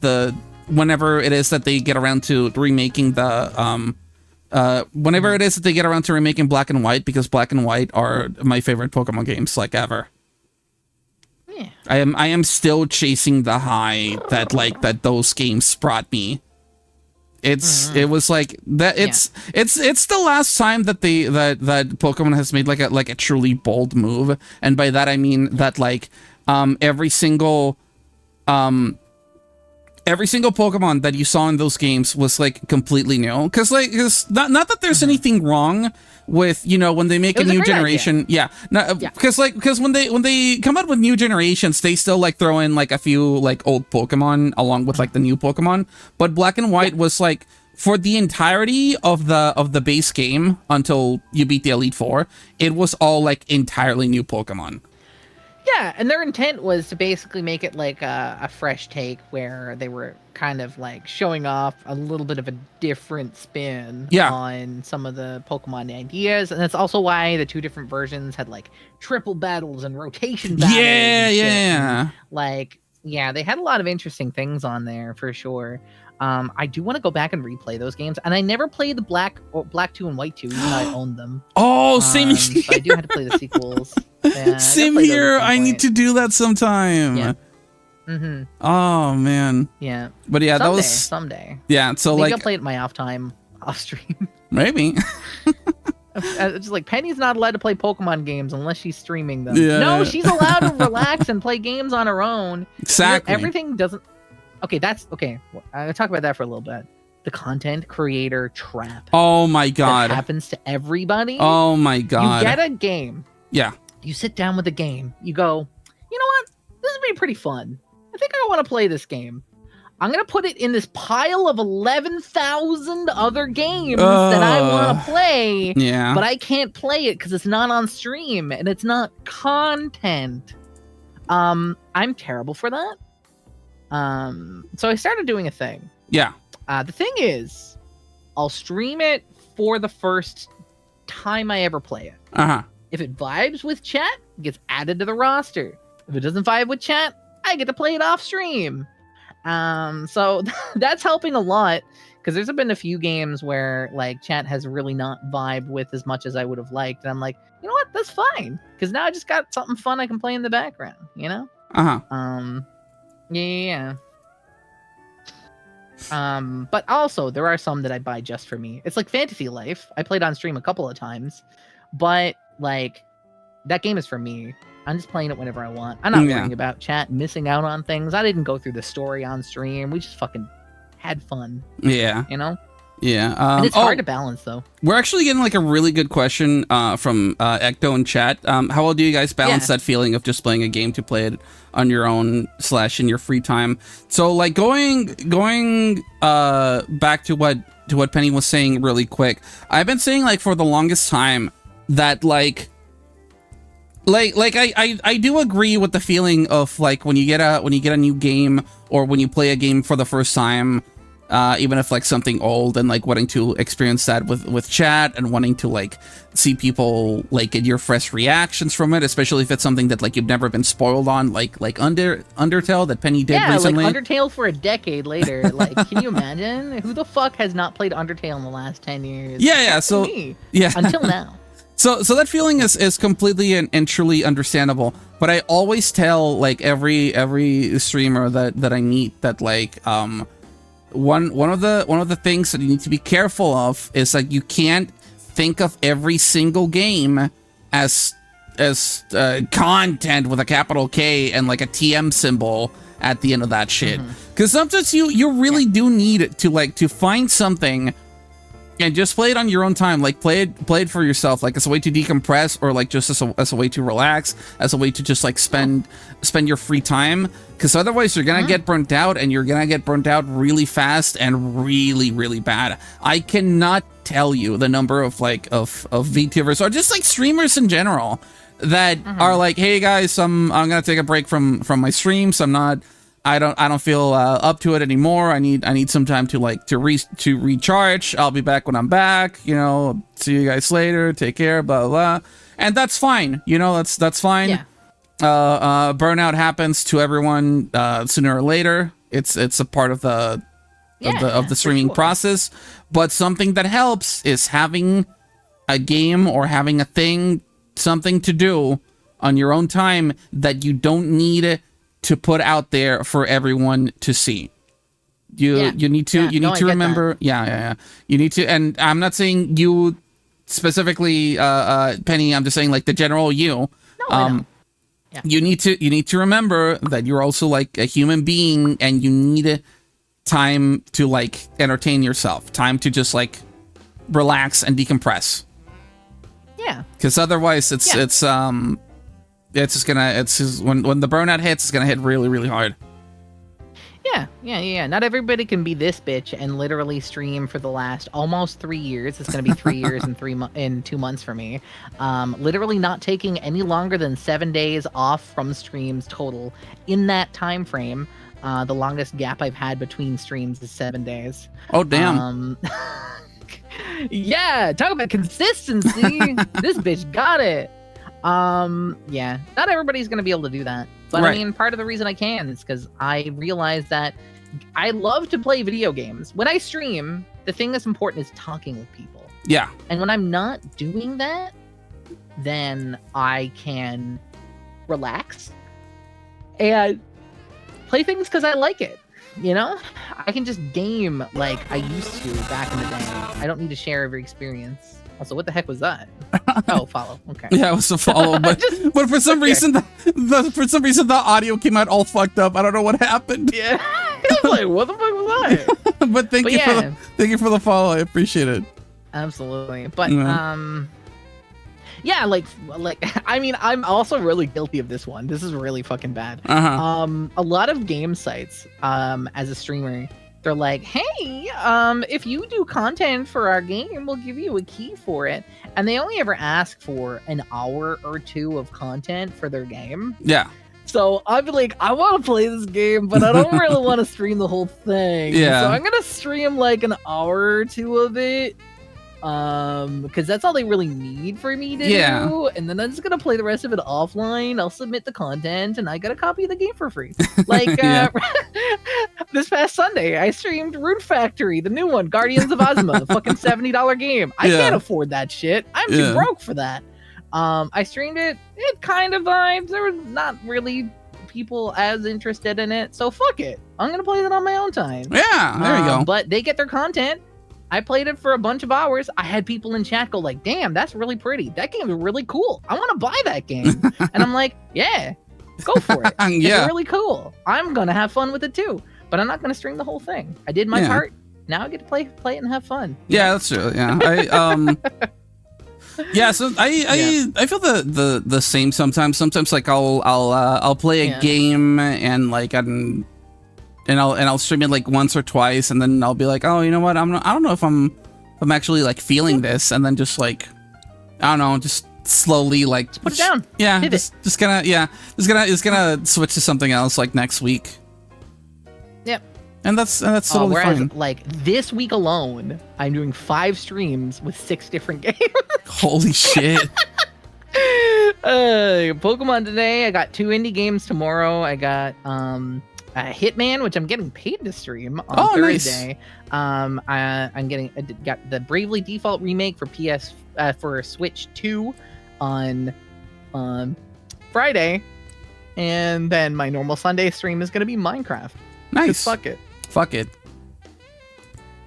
whenever it is that they get around to remaking Black and White, because Black and White are my favorite Pokemon games like ever. Yeah. I am still chasing the high that those games brought me. It was like that. It's the last time that that Pokemon has made like a truly bold move, and by that I mean that like every single Pokemon that you saw in those games was like completely new. Because not that there's anything wrong with, when they make a new generation. Idea. Because when they come out with new generations, they still like throw in like a few like old Pokemon along with like the new Pokemon. But Black and White was like, for the entirety of the base game until you beat the Elite Four, it was all like entirely new Pokemon. Yeah, and their intent was to basically make it like a fresh take where they were kind of like showing off a little bit of a different spin on some of the Pokemon ideas. And that's also why the two different versions had like triple battles and rotation battles. Yeah. They had a lot of interesting things on there for sure. I do want to go back and replay those games, and I never played the Black 2 and White 2, even though I owned them. Oh, same here. So I do have to play the sequels. Yeah, same here. I need to do that sometime. Yeah. Mm-hmm. Oh man. Yeah. But yeah, that was someday. Yeah. So maybe I'll play it my off time, off stream. Maybe. It's just like Penny's not allowed to play Pokemon games unless she's streaming them. Yeah. No, she's allowed to relax and play games on her own. Exactly. Everything doesn't. Okay, that's okay. I'll talk about that for a little bit. the content creator trap. Oh my God. That happens to everybody. Oh my God. You get a game. Yeah. You sit down with a game. You go, you know what? This would be pretty fun. I think I want to play this game. I'm going to put it in this pile of 11,000 other games that I want to play. Yeah. But I can't play it because it's not on stream and it's not content. I'm terrible for that. So I started doing a thing. Yeah. The thing is, I'll stream it for the first time I ever play it. Uh-huh. If it vibes with chat, it gets added to the roster. If it doesn't vibe with chat, I get to play it off stream. So that's helping a lot, because there's been a few games where like chat has really not vibed with as much as I would have liked, and I'm like, you know what, that's fine, because now I just got something fun I can play in the background, you know? Yeah. But also there are some that I buy just for me. It's like Fantasy Life. I played on stream a couple of times, but like that game is for me. I'm just playing it whenever I want. I'm not worrying about chat missing out on things. I didn't go through the story on stream. We just fucking had fun. Yeah. You know? Yeah. And it's hard to balance, though. We're actually getting like a really good question from Ecto in chat. How well do you guys balance that feeling of just playing a game to play it on your own / in your free time? So like going back to what Penny was saying really quick. I've been saying like for the longest time that like I do agree with the feeling of like when you get a new game or when you play a game for the first time, even if like something old, and like wanting to experience that with chat and wanting to like see people like get your fresh reactions from it, especially if it's something that like you've never been spoiled on, like Undertale that Penny did recently. Yeah, like Undertale for a decade later. Like, can you imagine? Who the fuck has not played Undertale in the last 10 years? Yeah. So me. Yeah. Until now. So that feeling is completely and truly understandable, but I always tell like every streamer that I meet that like one of the things that you need to be careful of is like you can't think of every single game as content with a capital K and like a TM symbol at the end of that shit, because sometimes you really do need it to find something. And just play it on your own time, like play it for yourself, like as a way to decompress, or like just as a way to relax, as a way to just like spend your free time. Because otherwise you're gonna get burnt out, and you're gonna get burnt out really fast and really, really bad. I cannot tell you the number of like of VTubers or just like streamers in general that are like, hey guys, I'm gonna take a break from my streams. I don't feel up to it anymore. I need some time to like to recharge. I'll be back when I'm back. You know, see you guys later. Take care. Blah blah. And that's fine. You know, that's fine. Yeah. Burnout happens to everyone sooner or later. It's a part of the streaming process. But something that helps is having a game or having a thing, something to do on your own time that you don't need to put out there for everyone to see. You need to remember. Yeah. You need to, and I'm not saying you specifically, Penny. I'm just saying like the general you. No, I know. Yeah. You need to remember that you're also like a human being, and you need time to like entertain yourself, time to just like relax and decompress. Yeah. Because otherwise, it's just when the burnout hits, it's gonna hit really, really hard. Yeah. Not everybody can be this bitch and literally stream for the last almost 3 years. It's gonna be 3 years and 2 months for me. Literally not taking any longer than 7 days off from streams total in that time frame. The longest gap I've had between streams is 7 days. Oh damn. Yeah, talk about consistency. This bitch got it. Yeah, not everybody's gonna be able to do that, but right. I mean, part of the reason I can is because I realize that I love to play video games. When I stream, the thing that's important is talking with people. Yeah. And when I'm not doing that, then I can relax and play things because I like it. You know, I can just game like I used to back in the day. I don't need to share every experience. Also, what the heck was that? Oh, follow. Okay. Yeah, it was a follow, but but for some reason the audio came out all fucked up. I don't know what happened. Yeah. I was like, what the fuck was that? but thank you for the follow. I appreciate it. Absolutely. But yeah, like I mean, I'm also really guilty of this one. This is really fucking bad. A lot of game sites, as a streamer, they're like, hey, if you do content for our game, we'll give you a key for it. And they only ever ask for an hour or two of content for their game. Yeah. So I'd be like, I want to play this game, but I don't really want to stream the whole thing. Yeah. So I'm going to stream like an hour or two of it. Because that's all they really need for me to do. And then I'm just gonna play the rest of it offline. I'll submit the content, and I got a copy of the game for free. Like this past Sunday, I streamed Rune Factory, the new one, Guardians of Ozma, fucking $70 game. I can't afford that shit. I'm too broke for that. I streamed it. It kind of vibes. There was not really people as interested in it, so fuck it. I'm gonna play it on my own time. Yeah, there you go. But they get their content. I played it for a bunch of hours. I had people in chat go like, damn, that's really pretty. That game is really cool. I want to buy that game. And I'm like, yeah, go for it. It's really cool. I'm going to have fun with it too. But I'm not going to stream the whole thing. I did my part. Now I get to play it and have fun. Yeah, that's true. Yeah. So I feel the same sometimes. Sometimes like I'll play a game and like I'll stream it like once or twice, and then I'll be like, oh, you know what? I don't know if I'm actually like feeling this, and then just like, I don't know, just slowly like put it down. Yeah, just gonna switch to something else like next week. Yep. And that's totally whereas, fine. Like this week alone, I'm doing 5 streams with 6 different games. Holy shit. Pokemon today. I got 2 indie games tomorrow. I got Hitman, which I'm getting paid to stream on Thursday. Nice. I'm got the Bravely Default remake for for Switch 2 on Friday, and then my normal Sunday stream is gonna be Minecraft. Nice. Fuck it.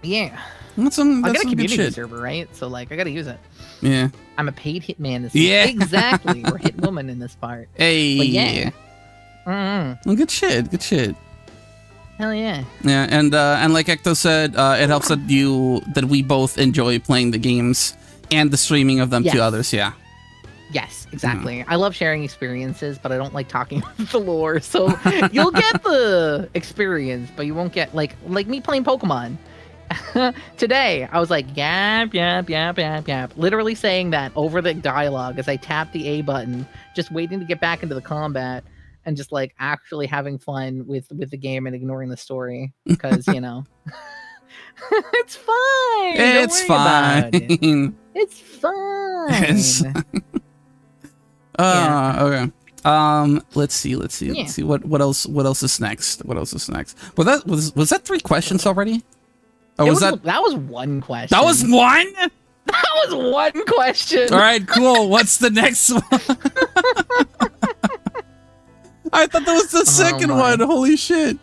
Yeah. That's I got a some community good shit. server, right? So like I gotta use it. Yeah. I'm a paid hitman this exactly. We're hit woman in this part. Hey. But yeah. Well, good shit. Hell yeah. Yeah, and like Ecto said, it helps that we both enjoy playing the games and the streaming of them to others. Yeah. Yes, exactly. I love sharing experiences, but I don't like talking about the lore. So you'll get the experience, but you won't get like me playing Pokemon. Today, I was like, yap, literally saying that over the dialogue as I tapped the A button, just waiting to get back into the combat. And just like actually having fun with the game and ignoring the story because it's fine. It's fine. It's fine. Okay. Let's see. What else is next? Was that 3 questions already? Or that was one question. That was one? That was one question. All right, cool. What's the next one? I thought that was the second one. Holy shit.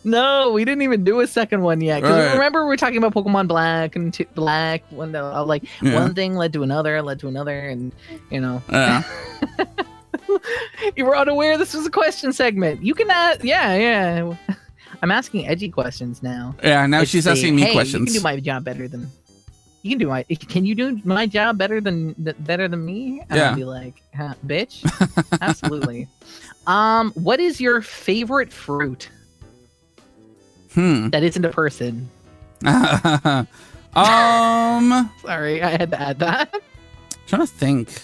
No, we didn't even do a second one yet. Because remember we were talking about Pokemon Black and Black. When one thing led to another, and you know. You were unaware this was a question segment. You can ask. Yeah. I'm asking Edgee questions now. Yeah, now she's asking me questions. You can do my job better than. Can you do my job better than me? And I'll be like, huh, bitch. Absolutely. What is your favorite fruit? That isn't a person. Sorry, I had to add that. I'm trying to think.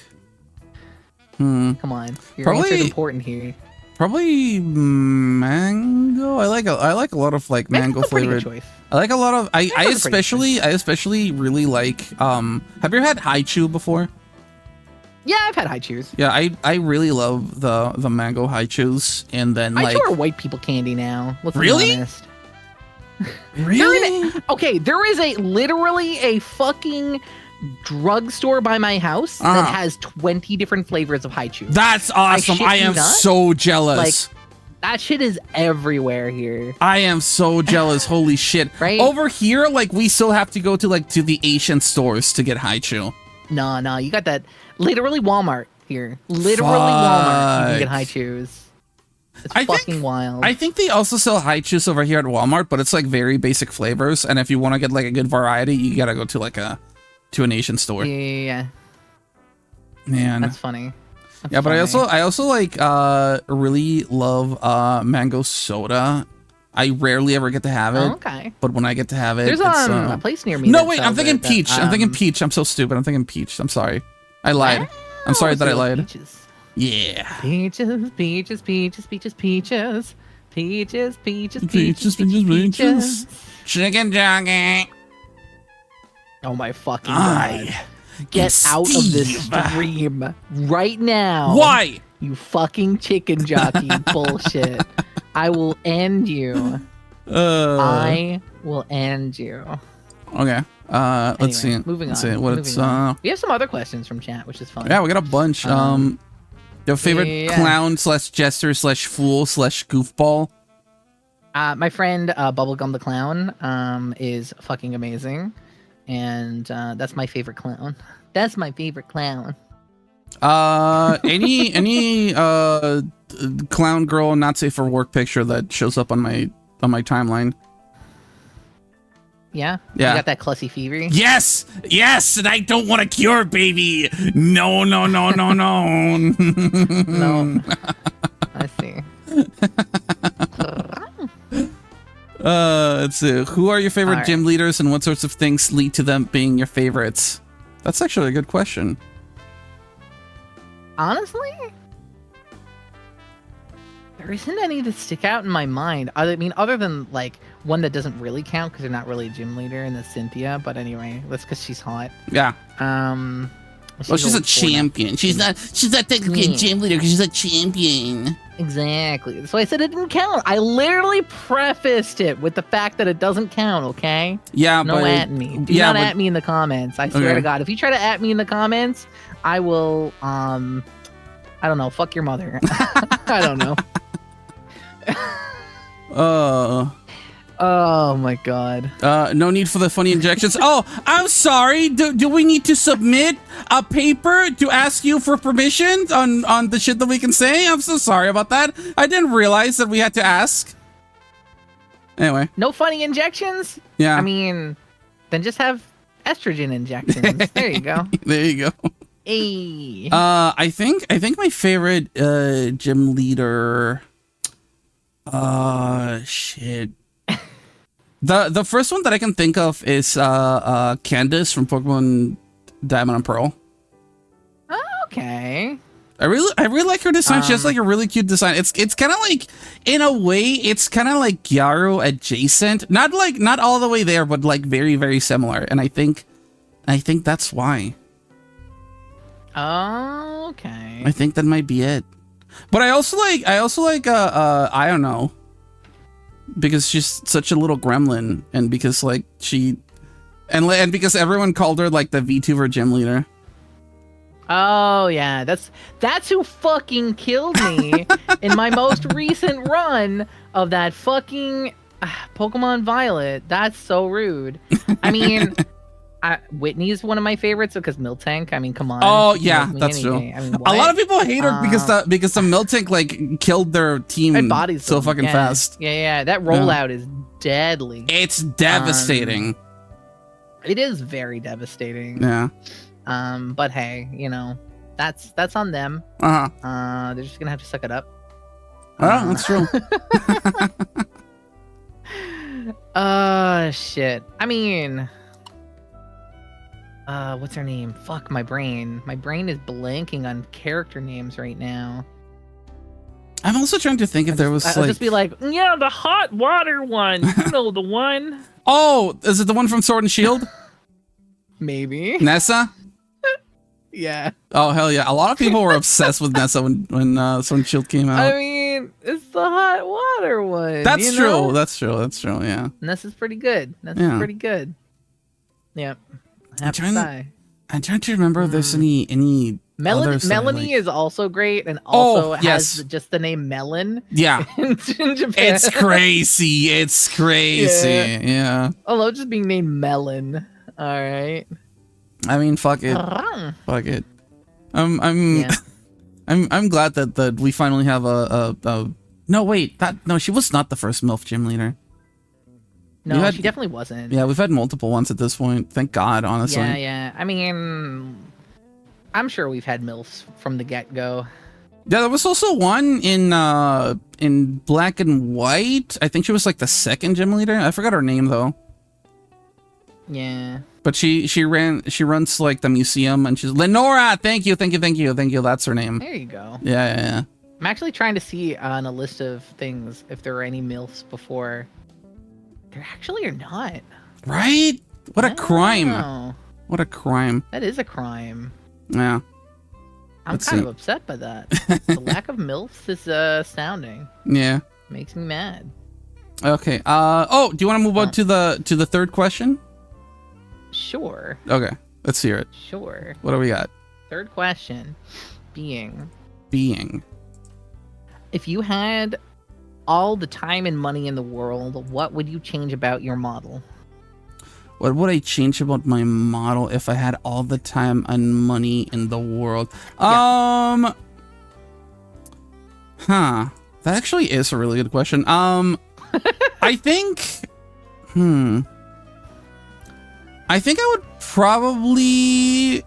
Come on, your answer is important here. Probably mango. I like a lot of like mango flavored. Choice. I like a lot of. I especially really like. Have you ever had Haichu before? Yeah, I've had Haichus. Yeah, I really love the mango Haichus, and then Haichu are white people candy now. Let's be honest. Really? Okay, there is literally a fucking drugstore by my house that has 20 different flavors of Haichu. That's awesome. I am so jealous. Like, that shit is everywhere here. I am so jealous. Holy shit. Right? Over here, like, we still have to go to the Asian stores to get Haichu. No, you got that. Literally Walmart here. Literally Walmart. You can get Haichus. It's fucking wild. I think they also sell high chews over here at Walmart, but it's like very basic flavors. And if you want to get like a good variety, you gotta go to like an Asian store. Yeah. Man, that's funny. But I also like really love mango soda. I rarely ever get to have it. Oh, okay. But when I get to have it, there's a place near me. No, wait, I'm thinking peach. I'm thinking peach. I'm so stupid. I'm thinking peach. I'm sorry. I lied. I'm sorry that I lied. Peaches. Yeah. Peaches, peaches, peaches, peaches, peaches. Peaches, peaches, Peaches, peaches. Chicken jockey. Oh my fucking god. Get out of this stream right now. Why? You fucking chicken jockey bullshit. I will end you. I will end you. Okay. Let's see. Moving on. Let's see what moving it's. on. We have some other questions from chat, which is fun. Yeah, we got a bunch. Your favorite clown / jester / fool / goofball? My friend Bubblegum the Clown is fucking amazing, and that's my favorite clown. That's my favorite clown. Any clown girl not safe for work picture that shows up on my timeline? Yeah? You got that Clussy fever? Yes! Yes! And I don't want a cure, baby! No. No. I see. Let's see. Who are your favorite gym leaders and what sorts of things lead to them being your favorites? That's actually a good question. Honestly? There isn't any that stick out in my mind. I mean, other than like one that doesn't really count because they're not really a gym leader, and that's Cynthia. But anyway, that's because she's hot. Yeah. She's a champion. She's not technically a gym leader because she's a champion. Exactly. So I said it didn't count. I literally prefaced it with the fact that it doesn't count. Okay. Yeah. No at me. Do not at me in the comments. I swear to God, if you try to at me in the comments, I will. I don't know. Fuck your mother. I don't know. Oh my god. No need for the funny injections. Oh, I'm sorry. Do we need to submit a paper to ask you for permission on the shit that we can say? I'm so sorry about that. I didn't realize that we had to ask. Anyway. No funny injections? Yeah. I mean, then just have estrogen injections. There you go. There you go. Hey. I think my favorite gym leader. Shit. The first one that I can think of is Candace from Pokemon Diamond and Pearl. Oh, okay. I really like her design. She has like a really cute design. It's kind of like, in a way, it's kind of like Gyaro adjacent. Not all the way there, but like very, very similar. And I think that's why. Oh, okay. I think that might be it. But I also like I don't know, because she's such a little gremlin, and because like and because everyone called her like the VTuber gym leader. Oh yeah, that's who fucking killed me in my most recent run of that fucking Pokemon Violet. That's so rude. I mean, Whitney's one of my favorites because Miltank. I mean, come on. Oh yeah, that's true. I mean, a lot of people hate her because the Miltank like killed their team so fucking fast. Yeah. That rollout is deadly. It's devastating. It is very devastating. Yeah. But hey, you know, that's on them. They're just gonna have to suck it up. Oh, that's true. Shit. I mean, what's her name? Fuck my brain. My brain is blanking on character names right now. I'm also trying to think if there was I'll just be like, yeah, the hot water one. You know the one. Oh, is it the one from Sword and Shield? Maybe. Nessa? Yeah. Oh hell yeah! A lot of people were obsessed with Nessa when Sword and Shield came out. I mean, it's the hot water one. That's true. Know? That's true. Yeah. Nessa's pretty good. Pretty good. Yep. I'm trying to remember if there's any. Melanie is also great, and also has just the name Melon. Yeah. in Japan. It's crazy. It's crazy. Yeah. I love just being named Melon. All right. I mean, fuck it. Fuck it. I'm glad that we finally have a No, wait. She was not the first MILF gym leader. No, she definitely wasn't. Yeah, we've had multiple ones at this point. Thank God, honestly. Yeah. I mean, I'm sure we've had MILFs from the get-go. Yeah, there was also one in Black and White. I think she was like the second gym leader. I forgot her name though. Yeah. But she runs like the museum, and she's Lenora. Thank you. That's her name. There you go. Yeah. I'm actually trying to see on a list of things if there are any MILFs before. There actually are not. Right? What a crime. What a crime. That is a crime. Yeah. I'm kind of upset by that. The lack of MILFs is astounding. Yeah. Makes me mad. Okay. Do you want to move on to the third question? Sure. Okay. Let's hear it. Sure. What do we got? Third question being. If you had all the time and money in the world, what would you change about your model? What would I change about my model if I had all the time and money in the world? Yeah. That actually is a really good question. I think I would probably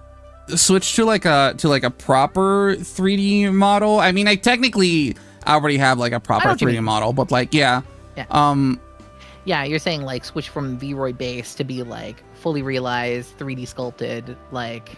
switch to like a proper 3D model. I mean, I technically already have like a proper 3D model, but like yeah. Yeah, you're saying like switch from Vroid base to be like fully realized 3D sculpted like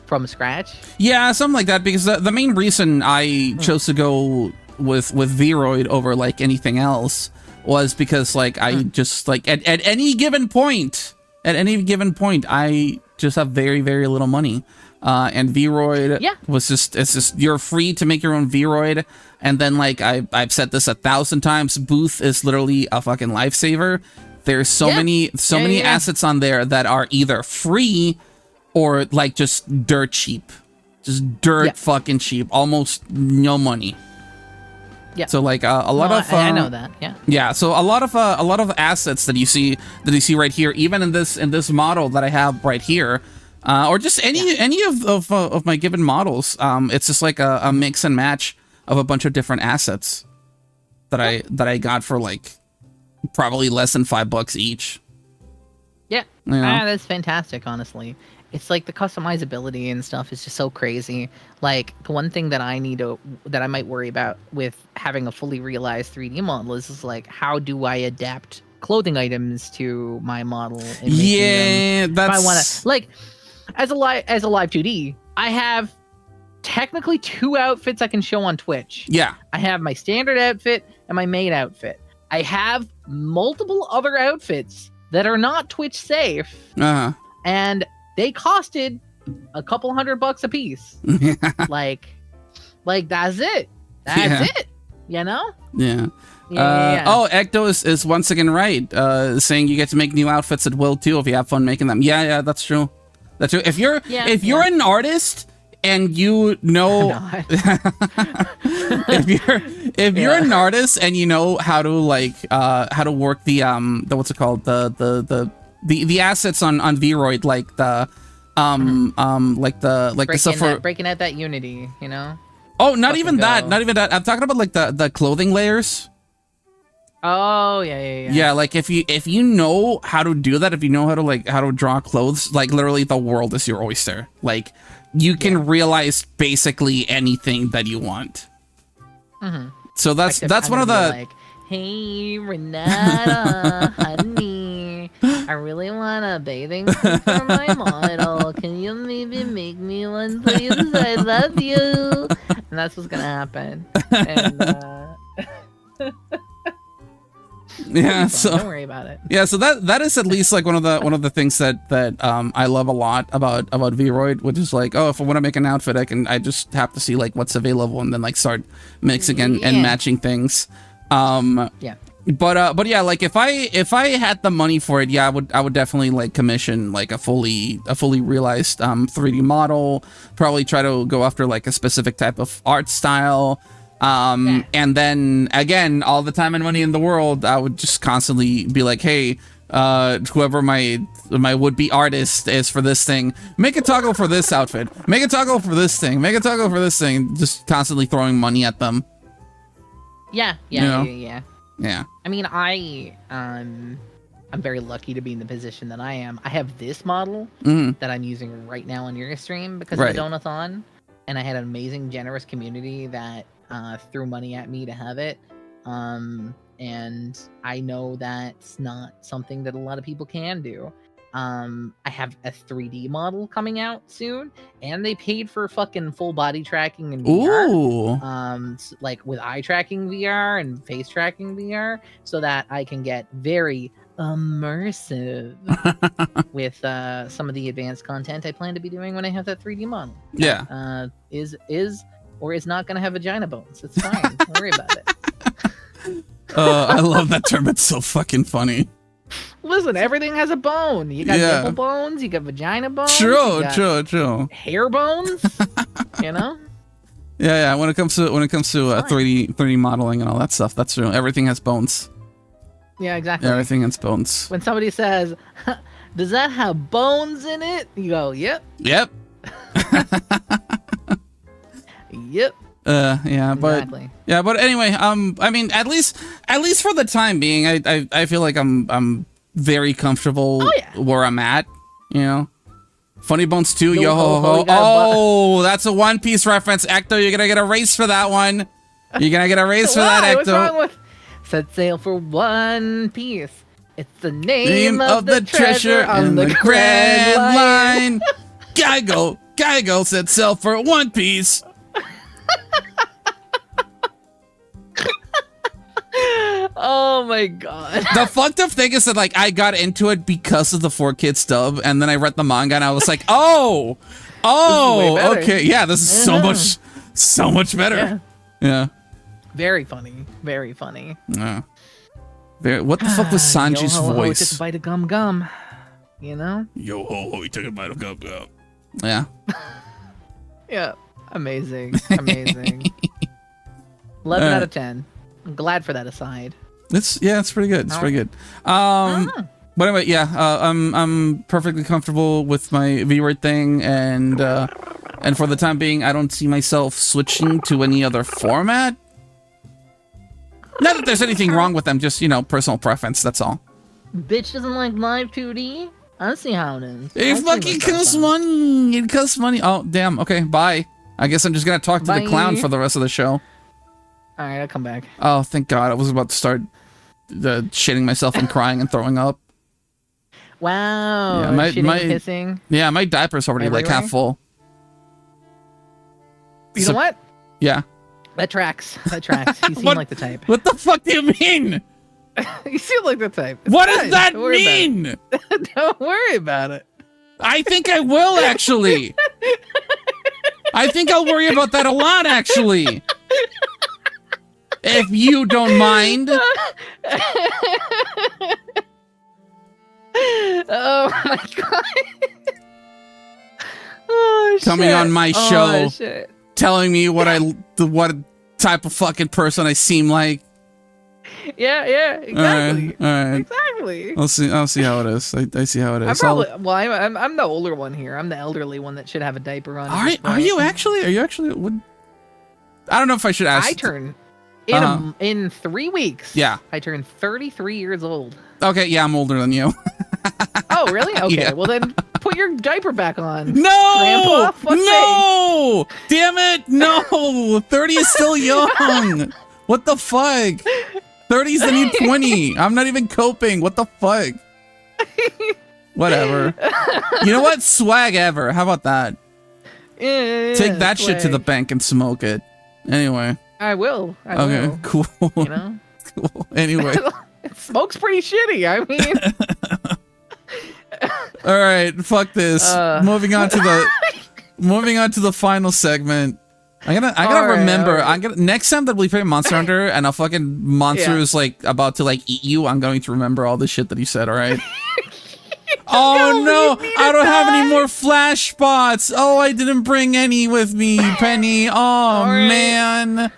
from scratch? Yeah, something like that, because the main reason I chose to go with Vroid over like anything else was because like I just like at any given point I just have very, very little money. And Vroid was it's just you're free to make your own Vroid, and then like I've said this 1,000 times, Booth is literally a fucking lifesaver. There's so many assets on there that are either free or like just dirt cheap. Just dirt fucking cheap, almost no money. Yeah. So like a lot of I know that. Yeah. Yeah. So a lot of assets that you see right here, even in this model that I have right here, or just any of my given models. It's just like a mix and match of a bunch of different assets that I got for like probably less than $5 each. Yeah. That's fantastic. Honestly, it's like the customizability and stuff is just so crazy. Like the one thing that that I might worry about with having a fully realized 3D model is like, how do I adapt clothing items to my model? And that's. If I want to like. As a live 2D, I have technically 2 outfits I can show on Twitch. Yeah. I have my standard outfit and my main outfit. I have multiple other outfits that are not Twitch safe. Uh-huh. And they costed a couple $100 a piece. like that's it. That's it. You know? Yeah. Oh, Ecto is once again right. Saying you get to make new outfits at will too if you have fun making them. Yeah, that's true. That's true. If you're an artist and you know if you're an artist and you know how to work the what's it called, the assets on Vroid, like the the stuff for breaking out that Unity, you know? Oh, not even that. I'm talking about like the clothing layers. Oh yeah. Yeah, like if you know how to do that, if you know how to draw clothes, like literally the world is your oyster. Like you can realize basically anything that you want. Mm-hmm. So that's one of the like, hey Renata, honey, I really want a bathing suit for my model. Can you maybe make me one, please? I love you. And that's what's gonna happen. And yeah, so don't worry about it. Yeah, so that is at least like one of the things that I love a lot about Vroid, which is like, oh, if I want to make an outfit, I just have to see like what's available and then like start mixing and matching things. But yeah, like if I had the money for it, I would definitely like commission like a fully realized 3D model. Probably try to go after like a specific type of art style. And then again, all the time and money in the world, I would just constantly be like, hey, whoever my would-be artist is for this thing, make a toggle for this outfit, make a toggle for this thing, make a toggle for this thing, just constantly throwing money at them. Yeah. Yeah. I mean, I'm very lucky to be in the position that I am. I have this model that I'm using right now on your stream because of the Donathon, and I had an amazing, generous community that threw money at me to have it. And I know that's not something that a lot of people can do. I have a 3D model coming out soon, and they paid for fucking full body tracking and VR. Ooh. Like with eye tracking VR and face tracking VR, so that I can get very immersive with some of the advanced content I plan to be doing when I have that 3D model. Yeah. Is or is not going to have vagina bones. It's fine. Don't worry about it. I love that term. It's so fucking funny. Listen, everything has a bone. You got nipple bones. You got vagina bones. True. Hair bones. You know. Yeah. When it comes to 3D modeling and all that stuff, that's true. Everything has bones. Yeah, exactly. Everything has bones. When somebody says, "Does that have bones in it?" You go, "Yep." Yep. Yep. Yeah, exactly. but anyway, I mean, at least for the time being, I feel like I'm very comfortable where I'm at, you know. Funny Bones 2, yo ho ho. Oh, that's a One Piece reference, Ecto. You're gonna get a raise for that one. You're gonna get a raise for that, Ecto. What's wrong with set sail for One Piece? It's the name of the treasure on the Grand Line. Geigo set sail for One Piece. Oh my god. The fucked up thing is that like I got into it because of the 4Kids dub, and then I read the manga and I was like, oh, okay, yeah, this is so much better. Yeah. Very funny. Yeah. What the fuck was Sanji's Yo, ho, voice? Just a bite of gum, you know? Yo ho ho, he took a bite of gum. Yeah. Yeah. Amazing. 11 out of 10. I'm glad for that aside. It's pretty good. It's pretty good. But anyway, I'm perfectly comfortable with my V-word thing, and for the time being, I don't see myself switching to any other format. Not that there's anything wrong with them, just, you know, personal preference, that's all. Bitch doesn't like live 2D? I see how it is. It fucking costs money. It costs money. Oh, damn. Okay, bye. I guess I'm just gonna talk to the clown for the rest of the show. Alright, I'll come back. Oh, thank God. I was about to start shitting myself and crying and throwing up. Wow. Yeah, pissing. Yeah, my diaper's already like half full. You know what? Yeah. That tracks. You seem like the type. What the fuck do you mean? You seem like the type. What does that mean? Don't worry about it. I think I will, actually. I think I'll worry about that a lot, actually. If you don't mind. Oh my god. Oh, coming on my show, shit. Telling me what type of fucking person I seem like. Yeah, exactly. All right. Exactly. I'll see how it is. I see how it is. I'm the older one here. I'm the elderly one that should have a diaper on. Are you actually? I don't know if I should ask. I turn in 3 weeks. Yeah. I turn 33 years old. Okay, yeah, I'm older than you. Oh, really? Okay, Yeah. well then put your diaper back on. No! Grandpa, No! Damn it! No! 30 is still young! What the fuck? 30's the new 20. I'm not even coping. What the fuck? Whatever. You know what? Swag ever. How about that? Yeah, take that shit to the bank and smoke it. Anyway. I will. Okay, cool. You know? Cool. Anyway. It smokes pretty shitty. I mean. All right, fuck this. Moving on to the final segment. I gotta remember. Right. Next time that we play Monster Hunter and a fucking monster is like about to like eat you, I'm going to remember all the shit that you said. All right. Oh no! I don't have any more flash spots. Oh, I didn't bring any with me, Penny. Oh man.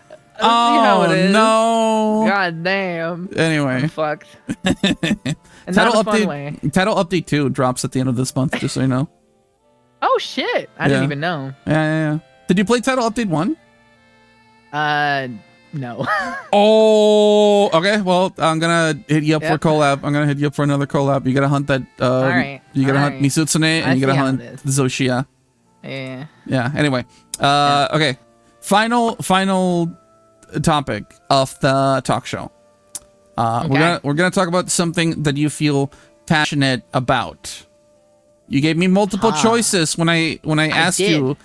Oh no! God damn. Anyway, I'm fucked. And title update 2 drops at the end of this month, just so you know. Oh shit! I didn't even know. Yeah. Did you play title update 1? No. Oh, okay. Well, I'm gonna hit you up for a collab. I'm gonna hit you up for another collab. You gotta hunt that. All right. You gotta hunt Misutsune, and you gotta hunt Zoshia. Yeah. Yeah. Anyway. Okay. Final topic of the talk show. Okay. We're gonna talk about something that you feel passionate about. You gave me multiple choices when I asked you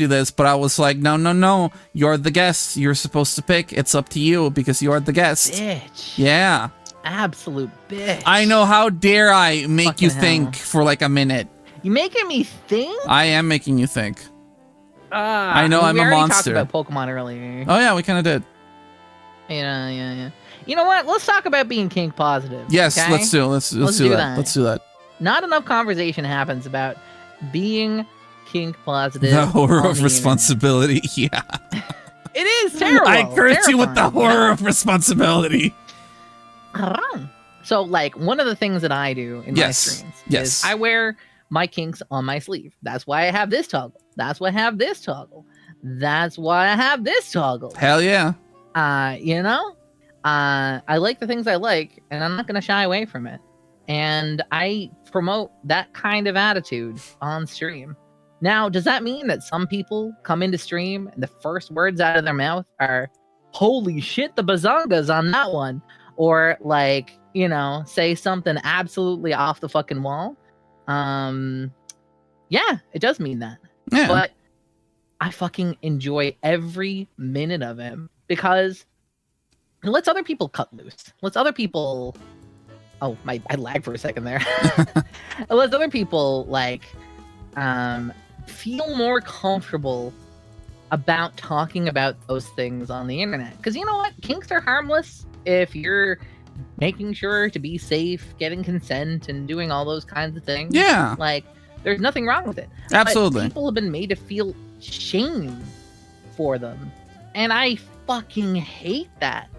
this, but I was like, no, you're the guest. You're supposed to pick. It's up to you because you are the guest. Bitch. Yeah. Absolute bitch. I know. How dare I make Fucking you hell. think for like a minute? You making me think? I am making you think. I know I'm a monster. We already talked about Pokemon earlier. Oh yeah, we kind of did. Yeah. You know what? Let's talk about being kink positive. Yes, okay? let's do that. Let's do that. Not enough conversation happens about being kink positive. The horror of the responsibility. Yeah. It is terrible. I curse you with the horror of responsibility. So, like, one of the things that I do in my streams is I wear my kinks on my sleeve. That's why I have this toggle. That's why I have this toggle. That's why I have this toggle. Hell yeah. You know? I like the things I like, and I'm not going to shy away from it. And I promote that kind of attitude on stream. Now, does that mean that some people come into stream and the first words out of their mouth are, holy shit, the bazonga's on that one? Or, like, you know, say something absolutely off the fucking wall? Yeah, it does mean that. Yeah. But I fucking enjoy every minute of it because it lets other people cut loose. Lets other people... Oh, I lagged for a second there. It lets other people, like, feel more comfortable about talking about those things on the internet. Because you know what? Kinks are harmless if you're making sure to be safe, getting consent, and doing all those kinds of things. Yeah. Like, there's nothing wrong with it. Absolutely. But people have been made to feel shame for them. And I fucking hate that.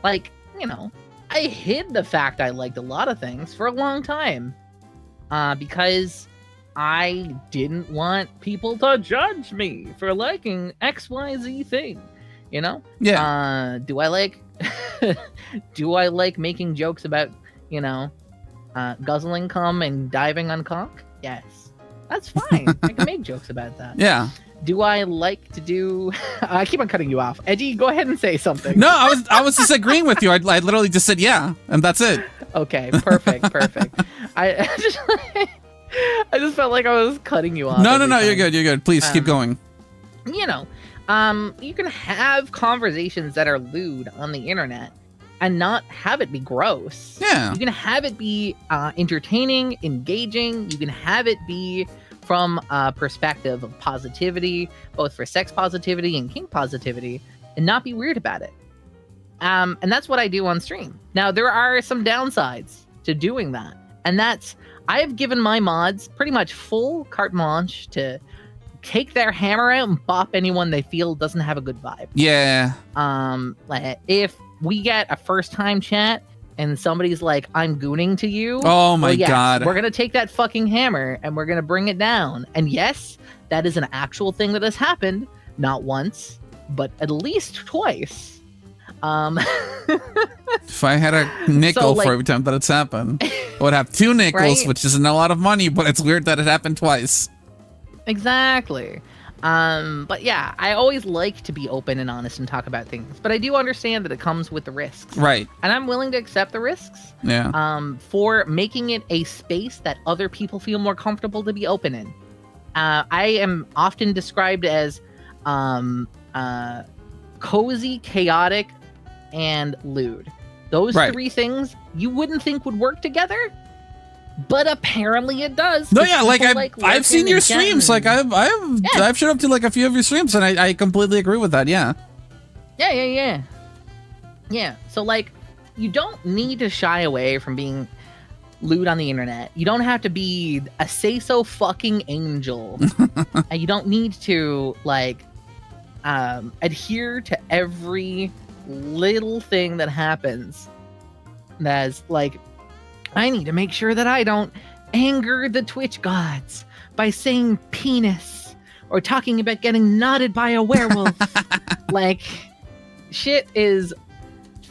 Like, you know, I hid the fact I liked a lot of things for a long time. Because I didn't want people to judge me for liking XYZ thing. You know? Yeah. Do I like making jokes about, you know, guzzling cum and diving on cock? Yes. That's fine. I can make jokes about that. Yeah. Do I like to do... I keep on cutting you off. Edgee, go ahead and say something. No, I was just agreeing with you. I literally just said yeah, and that's it. Okay, perfect. I just felt like I was cutting you off. No, you're good. Please keep going. You know, you can have conversations that are lewd on the internet and not have it be gross. Yeah. You can have it be entertaining, engaging. You can have it be from a perspective of positivity, both for sex positivity and kink positivity, and not be weird about it. And that's what I do on stream. Now, there are some downsides to doing that. And that's, I have given my mods pretty much full carte blanche to take their hammer out and bop anyone they feel doesn't have a good vibe. Yeah. Like, if we get a first time chat and somebody's like, I'm gooning to you. Oh my God. We're going to take that fucking hammer and we're going to bring it down. And yes, that is an actual thing that has happened. Not once, but at least twice. If I had a nickel for every time that it's happened, I would have 2 nickels, right? which isn't a lot of money, but it's weird that it happened twice. Exactly. But yeah, I always like to be open and honest and talk about things, but I do understand that it comes with the risks. Right. And I'm willing to accept the risks. Yeah. For making it a space that other people feel more comfortable to be open in. I am often described as cozy, chaotic, and lewd. Those 3 things you wouldn't think would work together, but apparently it does. No, yeah, like I've seen your streams. Like I've showed up to like a few of your streams, and I completely agree with that. Yeah. Yeah. So like, you don't need to shy away from being lewd on the internet. You don't have to be a say-so fucking angel, and you don't need to like adhere to every little thing that happens. That's like, I need to make sure that I don't anger the Twitch gods by saying penis or talking about getting knotted by a werewolf. Like, shit is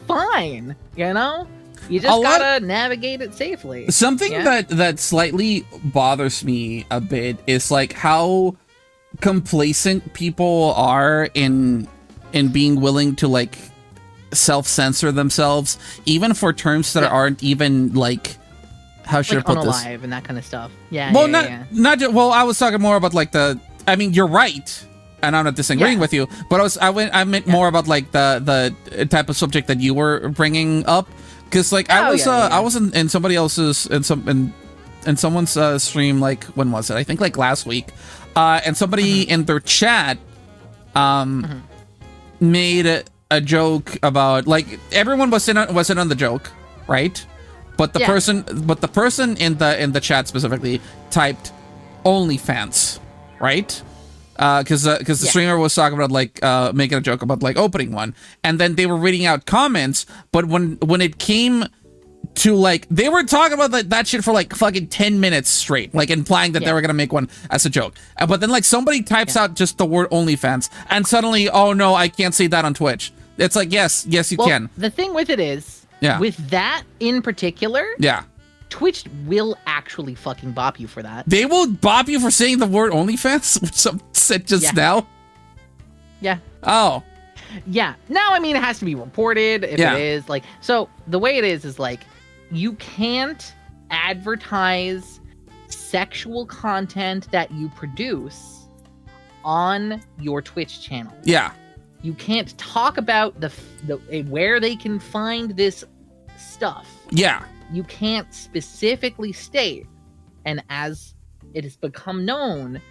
fine, you know? You just gotta navigate it safely. Something that slightly bothers me a bit is like how complacent people are in being willing to like self-censor themselves, even for terms that aren't even like, how should I put this? Unalive and that kind of stuff. Yeah. Well, not just. Well, I was talking more about like the. I mean, you're right, and I'm not disagreeing with you, but I meant more about like the type of subject that you were bringing up, because like I was in somebody else's in someone's stream, like when was it? I think like last week, and somebody in their chat made a joke about like everyone was in on the joke, right? But the person in the chat specifically typed OnlyFans, right? Because the streamer was talking about like making a joke about like opening one, and then they were reading out comments. But when it came to like, they were talking about that shit for like fucking 10 minutes straight, like implying that they were gonna make one as a joke. But then like somebody types out just the word OnlyFans, and suddenly, oh no, I can't say that on Twitch. It's like yes you can. The thing with it is. Yeah. With that in particular, yeah, Twitch will actually fucking bop you for that. They will bop you for saying the word OnlyFans, which some said just now. Yeah. Oh. Yeah. Now, I mean, it has to be reported if it is like. So the way it is like, you can't advertise sexual content that you produce on your Twitch channel. Yeah. You can't talk about the where they can find this stuff. Yeah. You can't specifically state, and as it has become known,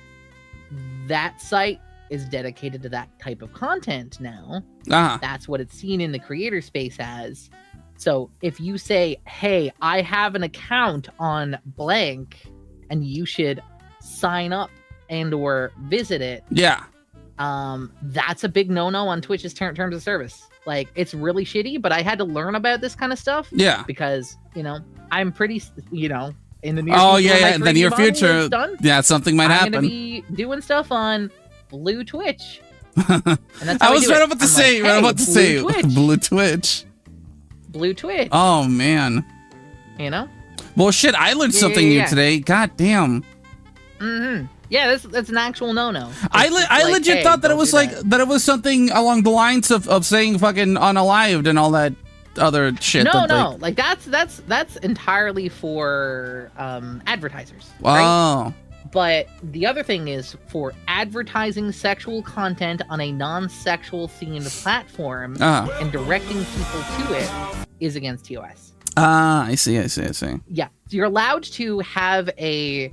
that site is dedicated to that type of content now. That's what it's seen in the creator space as. So if you say, hey, I have an account on blank and you should sign up and or visit it. Yeah. That's a big no-no on Twitch's terms of service. Like, it's really shitty, but I had to learn about this kind of stuff. Yeah. Because, you know, I'm pretty, you know, in the near future. In the near future. Yeah, something might happen. I'm going to be doing stuff on Blue Twitch. And that's I was right about to say, Blue Twitch. Blue Twitch. Oh, man. You know? Well, shit, I learned something new today. God damn. Mm-hmm. Yeah, that's an actual no-no. I legit thought that it was like that it was something along the lines of saying fucking unalived and all that other shit. No, like that's entirely for advertisers. Wow. Right? But the other thing is for advertising sexual content on a non-sexual themed platform and directing people to it is against TOS. I see. Yeah, so you're allowed to have it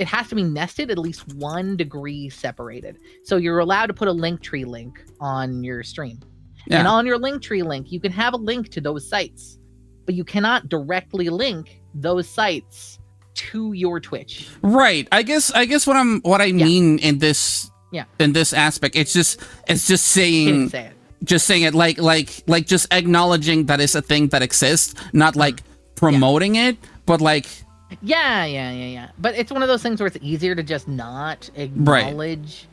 has to be nested at least 1 degree separated. So you're allowed to put a Linktree link on your stream. Yeah. And on your Linktree link, you can have a link to those sites, but you cannot directly link those sites to your Twitch. Right. I guess what I mean in this aspect, it's just saying it like just acknowledging that it's a thing that exists, not like promoting it, but like Yeah. But it's one of those things where it's easier to just not acknowledge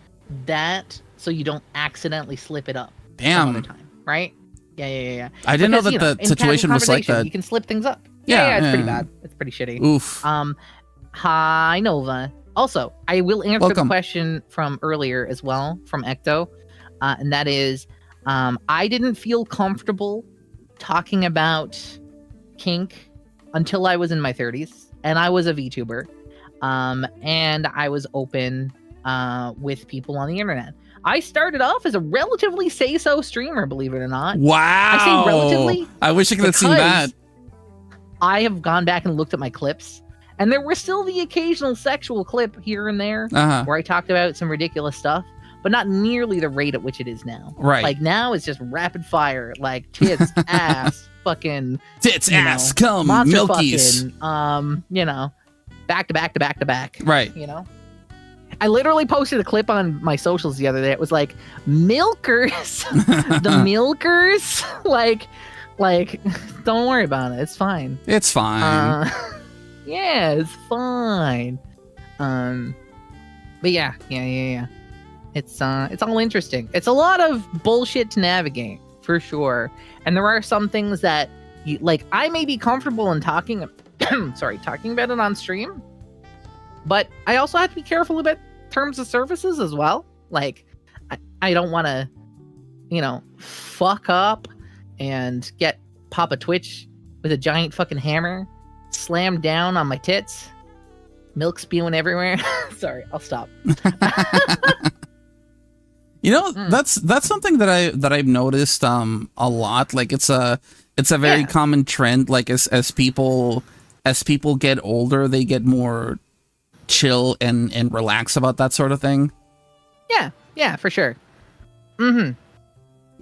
that, so you don't accidentally slip it up. Damn. Some other time, right? Yeah. I didn't know that the situation was like that. You can slip things up. Yeah, it's pretty bad. It's pretty shitty. Oof. Hi Nova. Also, I will answer the question from earlier as well from Ecto, and that is, I didn't feel comfortable talking about kink until I was in my 30s. And I was a VTuber, and I was open with people on the internet. I started off as a relatively say-so streamer, believe it or not. Wow. I say relatively. I wish I could have seen that. I have gone back and looked at my clips, and there was still the occasional sexual clip here and there where I talked about some ridiculous stuff, but not nearly the rate at which it is now. Right. Like now it's just rapid fire, like tits, ass, fucking tits, ass, cum, milkies. Fucking, you know, back to back. Right. You know? I literally posted a clip on my socials the other day. It was like, milkers, the milkers, like, don't worry about it. It's fine. It's fine. Yeah, it's fine. But yeah. It's all interesting. It's a lot of bullshit to navigate, for sure. And there are some things that you, like, I may be comfortable in talking talking about it on stream, but I also have to be careful about terms of services as well. Like, I don't want to, fuck up and get Papa Twitch with a giant fucking hammer slammed down on my tits, milk spewing everywhere. Sorry, I'll stop. That's something that I've noticed a lot. Like it's a very common trend. Like as people get older, they get more chill and relax about that sort of thing. Yeah, for sure. Mm-hmm.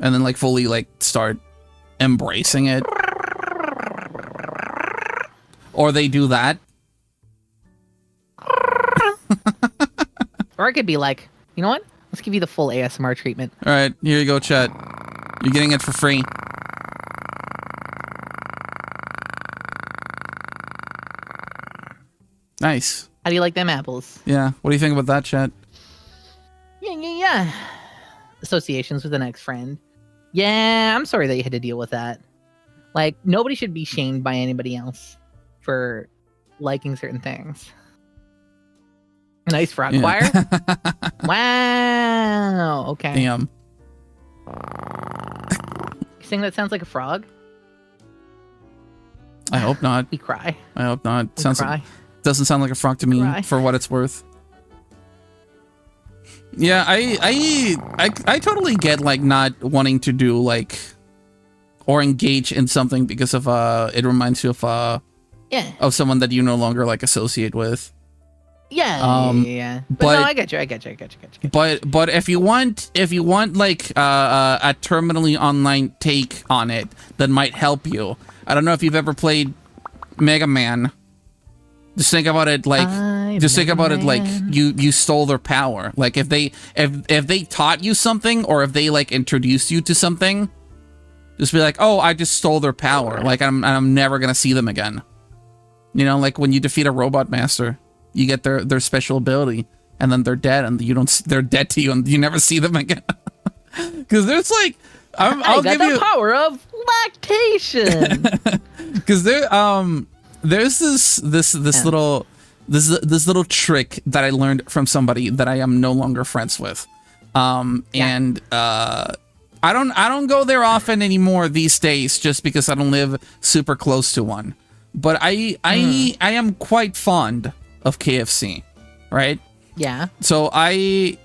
And then like fully like start embracing it. Or they do that. Or I could be like, you know what? Let's give you the full ASMR treatment. All right, here you go, chat. You're getting it for free. Nice. How do you like them apples? Yeah. What do you think about that, chat? Yeah. Associations with an ex-friend. Yeah, I'm sorry that you had to deal with that. Like, nobody should be shamed by anybody else for liking certain things. Nice frog choir. Wow. Okay. Damn. You sing that sounds like a frog? I hope not. We cry. I hope not. We cry. Doesn't sound like a frog to me, for what it's worth. Yeah, I totally get like not wanting to do like or engage in something because of it reminds you of someone that you no longer like associate with. Yeah. But no, I get you. But if you want like a terminally online take on it that might help you. I don't know if you've ever played Mega Man. Just think about it like you stole their power. Like if they taught you something or if they like introduced you to something, just be like, "Oh, I just stole their power. Like I'm never going to see them again." Like when you defeat a robot master, you get their special ability and then they're dead and they're dead to you and you never see them again. Cuz there's like I'll give you the power of lactation. Cuz there's this little trick that I learned from somebody that I am no longer friends with. And I don't go there often anymore these days just because I don't live super close to one. But I am quite fond of KFC, right? Yeah. So I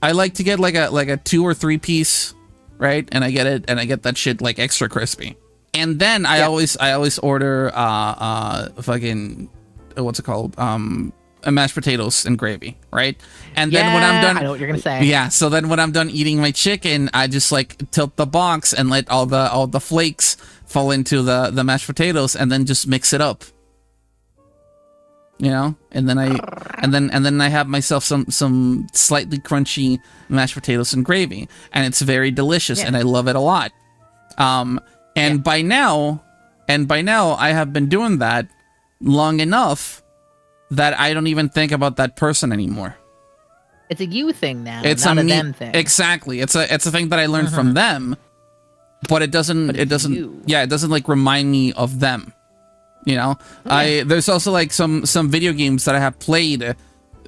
like to get like a 2 or 3 piece, right? And I get that shit like extra crispy. And then I always order fucking what's it called? Mashed potatoes and gravy, right? And then when I'm done, I know what you're gonna say. Yeah, so then when I'm done eating my chicken, I just like tilt the box and let all the flakes fall into the mashed potatoes, and then just mix it up. And then I have myself some slightly crunchy mashed potatoes and gravy, and it's very delicious, and I love it a lot. And by now I have been doing that long enough that I don't even think about that person anymore. It's a you thing now, it's not a them thing. Exactly. It's a thing that I learned from them, but it doesn't like remind me of them. There's also like some video games that I have played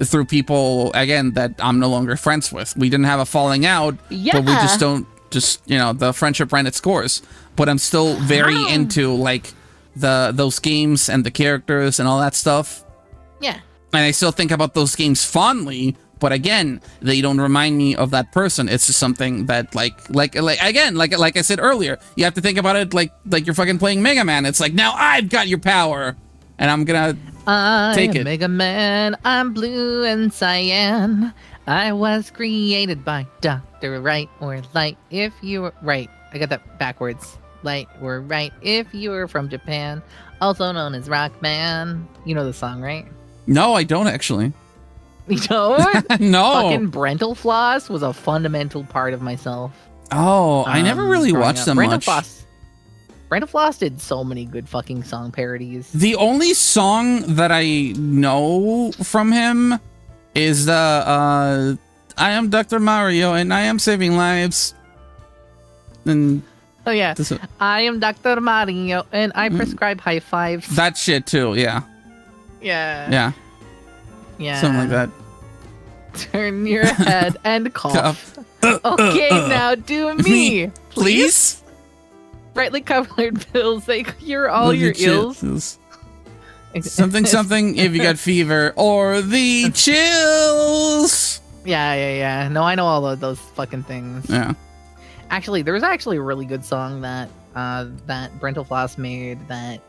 through people again that I'm no longer friends with. We didn't have a falling out, but we just don't the friendship ran its course. But I'm still very into like those games and the characters and all that stuff. Yeah. And I still think about those games fondly, but again, they don't remind me of that person. It's just something that like I said earlier, you have to think about it like you're fucking playing Mega Man. It's like, now I've got your power and I'm gonna take it. Mega Man, I'm blue and cyan. I was created by Dr. Right or Light if you were right. I got that backwards. Light or right if you were from Japan, also known as Rockman. You know the song, right? No, I don't actually. You don't? No. Fucking Brental Floss was a fundamental part of myself. Oh, I never really watched them much. Brental Floss did so many good fucking song parodies. The only song that I know from him is the I am Dr. Mario and I am saving lives. And Oh yeah. I am Dr. Mario, and I prescribe high fives. That shit too. Yeah. Yeah. Yeah. Something like that. Turn your head and cough. Okay, now do me, please. Brightly colored pills, they cure all your ills. Something if you got fever or the chills. Yeah. No, I know all of those fucking things. Yeah. Actually, there was actually a really good song that that Brental Floss made that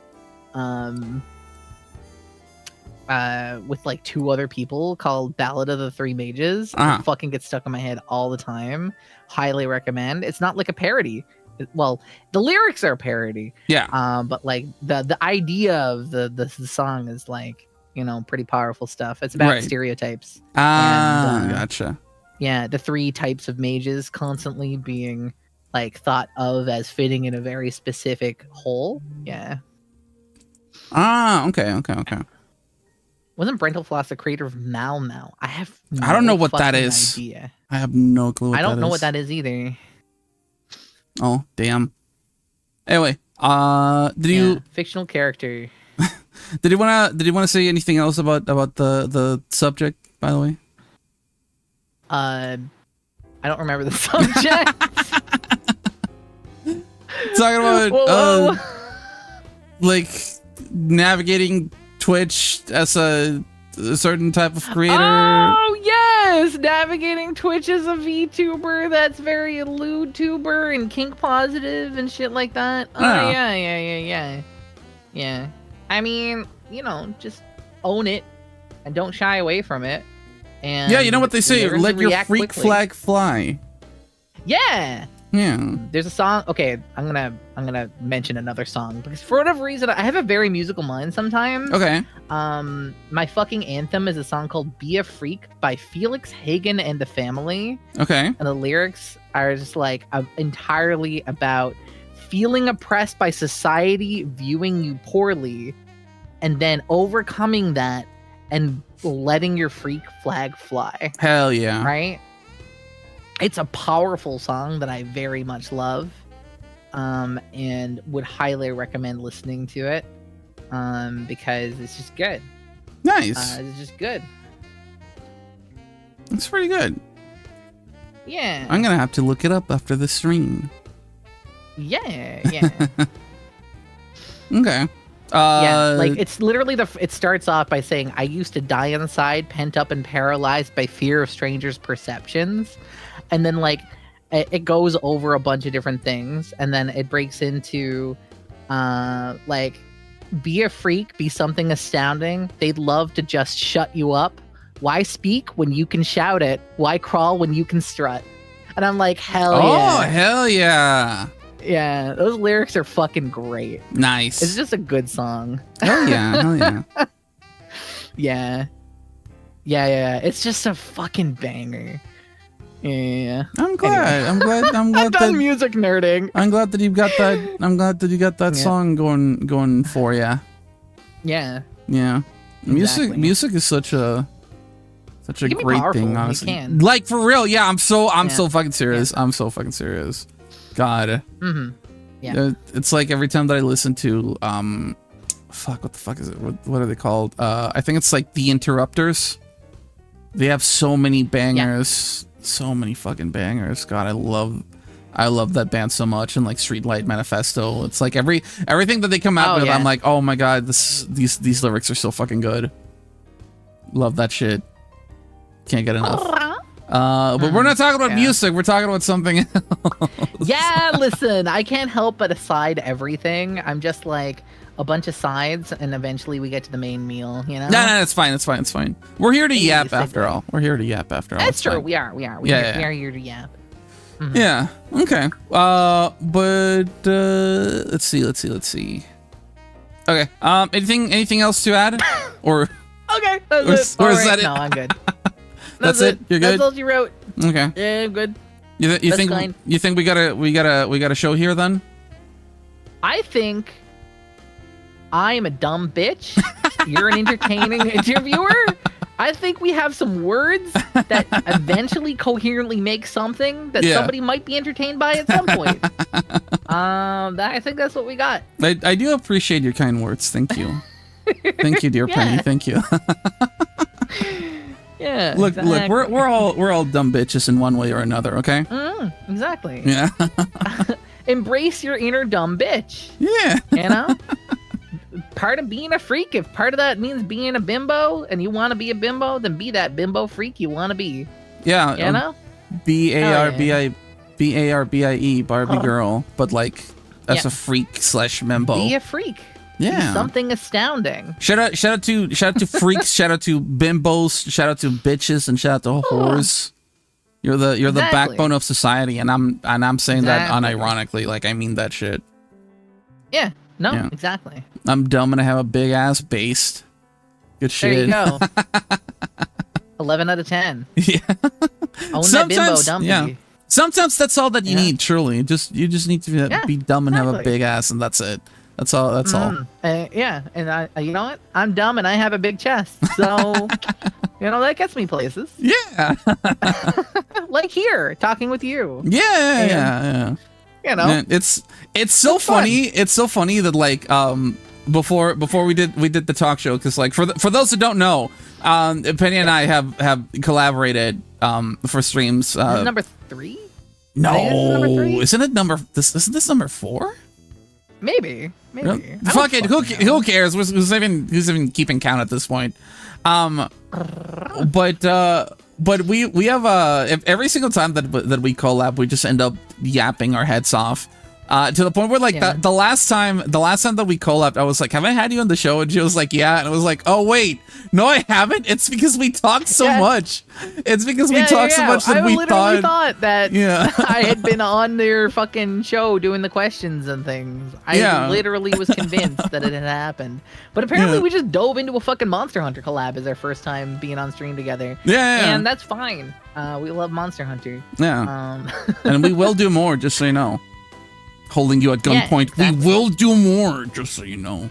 with like 2 other people called Ballad of the Three Mages. It fucking gets stuck in my head all the time. Highly recommend. It's not like a parody. Well, the lyrics are a parody. Yeah. But like the idea of the song is like, you know, pretty powerful stuff. It's about stereotypes. Gotcha. Yeah, the 3 types of mages constantly being like thought of as fitting in a very specific hole. Yeah. Okay. Wasn't Brental Floss the creator of Mal Mal? I don't know what that is. Idea. I have no clue what that is. I don't know what that is either. Oh, damn. Anyway, did you fictional character. Did you wanna say anything else about the subject, by the way? I don't remember the subject. Talking about like navigating Twitch as a certain type of creator. Oh yes, navigating Twitch as a VTuber that's very lewd tuber and kink positive and shit like that. Oh yeah. I mean, you know, just own it and don't shy away from it. And yeah, you know what they say, let your freak flag fly. Yeah. Yeah. There's a song. Okay, I'm gonna mention another song because for whatever reason I have a very musical mind sometimes. Okay. My fucking anthem is a song called "Be a Freak" by Felix Hagen and the Family. Okay. And the lyrics are just like entirely about feeling oppressed by society, viewing you poorly, and then overcoming that and letting your freak flag fly. Hell yeah. Right? It's a powerful song that I very much love, and would highly recommend listening to it, because it's just good. Nice. It's just good. It's pretty good. Yeah. I'm gonna have to look it up after the stream. Yeah. Okay. Yeah, like it's literally it starts off by saying, "I used to die inside, pent up and paralyzed by fear of strangers' perceptions," and then like it goes over a bunch of different things, and then it breaks into like, be a freak, be something astounding. They'd love to just shut you up. Why speak when you can shout it? Why crawl when you can strut? And I'm like, hell yeah! Oh hell yeah! Yeah, those lyrics are fucking great. Nice. It's just a good song. Hell yeah. Yeah. It's just a fucking banger. Yeah. I'm glad. Anyway. I'm glad I'm done music nerding. I'm glad that you got that. I'm glad that you got that song going for you. Yeah. Yeah. Exactly. Music is such a great thing, honestly. You can. Like for real, yeah. I'm so fucking serious. Yeah. I'm so fucking serious. God. Mm-hmm. Yeah. It's like every time that I listen to what the fuck is it? What are they called? I think it's like The Interrupters. They have so many bangers. Yeah. So many fucking bangers. God, I love that band so much. And like Streetlight Manifesto. It's like everything that they come out with, I'm like, oh my god, these lyrics are so fucking good. Love that shit. Can't get enough. But we're not talking about music. We're talking about something else. Yeah, listen, I can't help but aside everything. I'm just like a bunch of sides, and eventually we get to the main meal, you know? No, it's fine. We're here to yap after all. That's true. We are here to yap. Mm-hmm. Yeah. Okay. But let's see. Okay. Anything else to add? Or okay. That's or is that it? No, I'm good. That's it. You're good. That's all you wrote. Okay. Yeah, I'm good. You think we got a show here then? I think I am a dumb bitch. You're an entertaining interviewer, I think we have some words that eventually coherently make something that somebody might be entertained by at some point. I think that's what we got. I do appreciate your kind words. Thank you. Thank you, dear Penny. Thank you. Yeah. Look, we're all dumb bitches in one way or another, okay? Exactly. Yeah. Embrace your inner dumb bitch. Yeah. You know? Part of being a freak, if part of that means being a bimbo and you want to be a bimbo, then be that bimbo freak you want to be. Yeah. You know? B-A-R-B-I-E, Barbie girl, but like as a freak / membo. Be a freak. Yeah. Do something astounding. Shout out to freaks, shout out to bimbos, shout out to bitches, and shout out to whores. You're the backbone of society, and I'm saying that unironically, like I mean that shit. Yeah. No, exactly. I'm dumb and I have a big ass based. Good shit. There you go. 11 out of 10. Yeah. Own that bimbo dumpy. Yeah. Sometimes that's all that you need, truly. You just need to be dumb and have a big ass, and that's it. That's all. That's all. Yeah, and I, you know what? I'm dumb and I have a big chest, so you know that gets me places. Yeah. Like here, talking with you. Yeah. You know, man, it's so funny. It's so funny that like before we did the talk show, because like for those who don't know, Penny and I have collaborated for streams. This is number 3? No, isn't this number 4? Maybe. Fuck it. Who cares? Who's even keeping count at this point? But we have every single time that we collab, we just end up yapping our heads off. To the point where like the last time that we collabed, I was like, have I had you on the show? And she was like, yeah. And I was like, oh wait, no, I haven't. It's because we talked so much. It's because we talked so much that we thought that I had been on their fucking show doing the questions and things. I literally was convinced that it had happened. But apparently we just dove into a fucking Monster Hunter collab as our first time being on stream together. Yeah. And that's fine. We love Monster Hunter. Yeah. And we will do more, just so you know. Holding you at gunpoint. Exactly. We will do more, just so you know.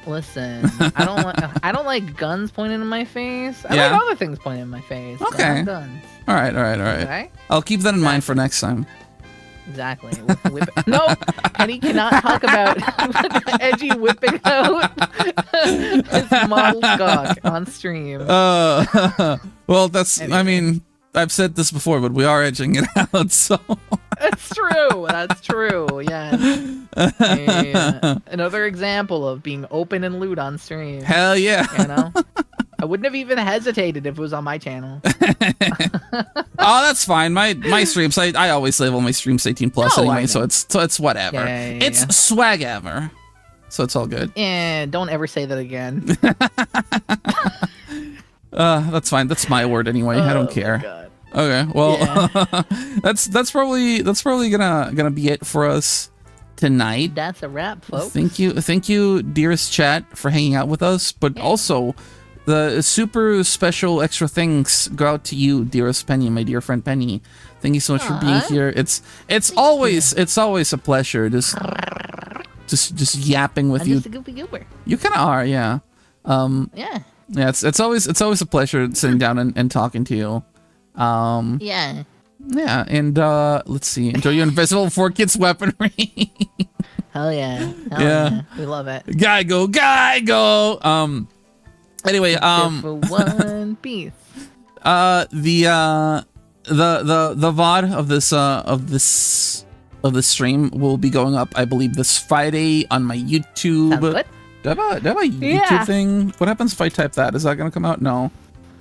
Listen, I don't like guns pointing in my face. I like other things pointing in my face. Okay. Guns. All right. I'll keep that in mind for next time. Exactly. No, Penny cannot talk about Edgee whipping out his model cock on stream. Well, that's. Anyway. I mean, I've said this before, but we are edging it out. So. That's true. Yeah. Another example of being open and lewd on stream. Hell yeah. You know? I wouldn't have even hesitated if it was on my channel. Oh, that's fine. My streams, I always label my streams 18+ anyway, so it's whatever. It's swag ever. So it's all good. Yeah, don't ever say that again. That's fine. That's my word anyway. I don't care. God. Okay, well, that's probably gonna be it for us tonight. That's a wrap, folks. Thank you, dearest chat, for hanging out with us. But also, the super special extra thanks go out to you, dearest Penny, my dear friend Penny. Thank you so much for being here. It's always a pleasure just yapping with you. Just a goofy goober. You kind of are, yeah. Yeah, it's always a pleasure sitting down and talking to you. Yeah, and let's see. Enjoy your invisible 4-kids weaponry. Hell yeah. We love it. Guy go. Anyway, for One Piece. The VOD of this stream will be going up, I believe, this Friday on my YouTube. Sounds good. Do I have a YouTube thing? What happens if I type that? Is that gonna come out? No.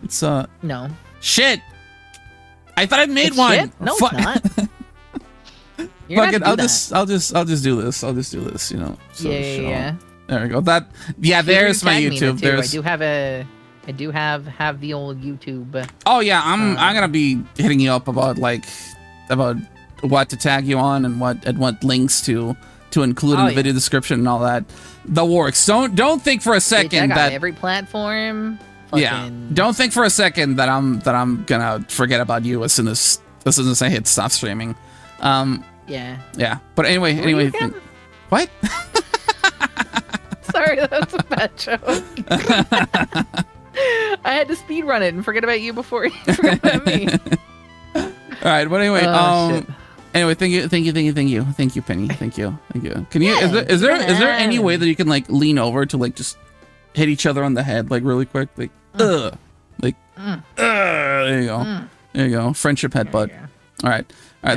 It's no. Shit. I thought I made one. Shit? No, it's not. Fuck it. I'll just do this. You know. So, yeah. There we go. There's my YouTube. I do have the old YouTube. Oh yeah, I'm gonna be hitting you up about what to tag you on and what links to include in the video description and all that. The works. Don't think for a second that every platform. Don't think for a second that I'm gonna forget about you as soon as I hit stop streaming. Yeah. But anyway. What? Sorry, that's a bad joke. I had to speed run it and forget about you before you forgot about me. All right, but anyway, shit. anyway, thank you, Penny, thank you. Can you? Is there any way that you can like lean over to like just hit each other on the head like really quick, like there you go, there you go, friendship headbutt. All right.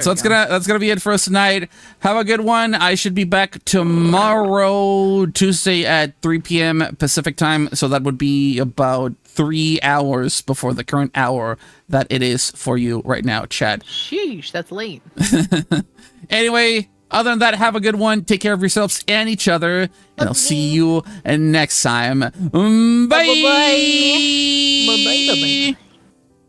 So that's gonna be it for us tonight. Have a good one. I should be back tomorrow, Tuesday at 3 p.m. Pacific time. So that would be about 3 hours before the current hour that it is for you right now, chat. Sheesh, that's late. Anyway, other than that, have a good one. Take care of yourselves and each other, and I'll see you next time. Bye. Bye. Bye. Bye.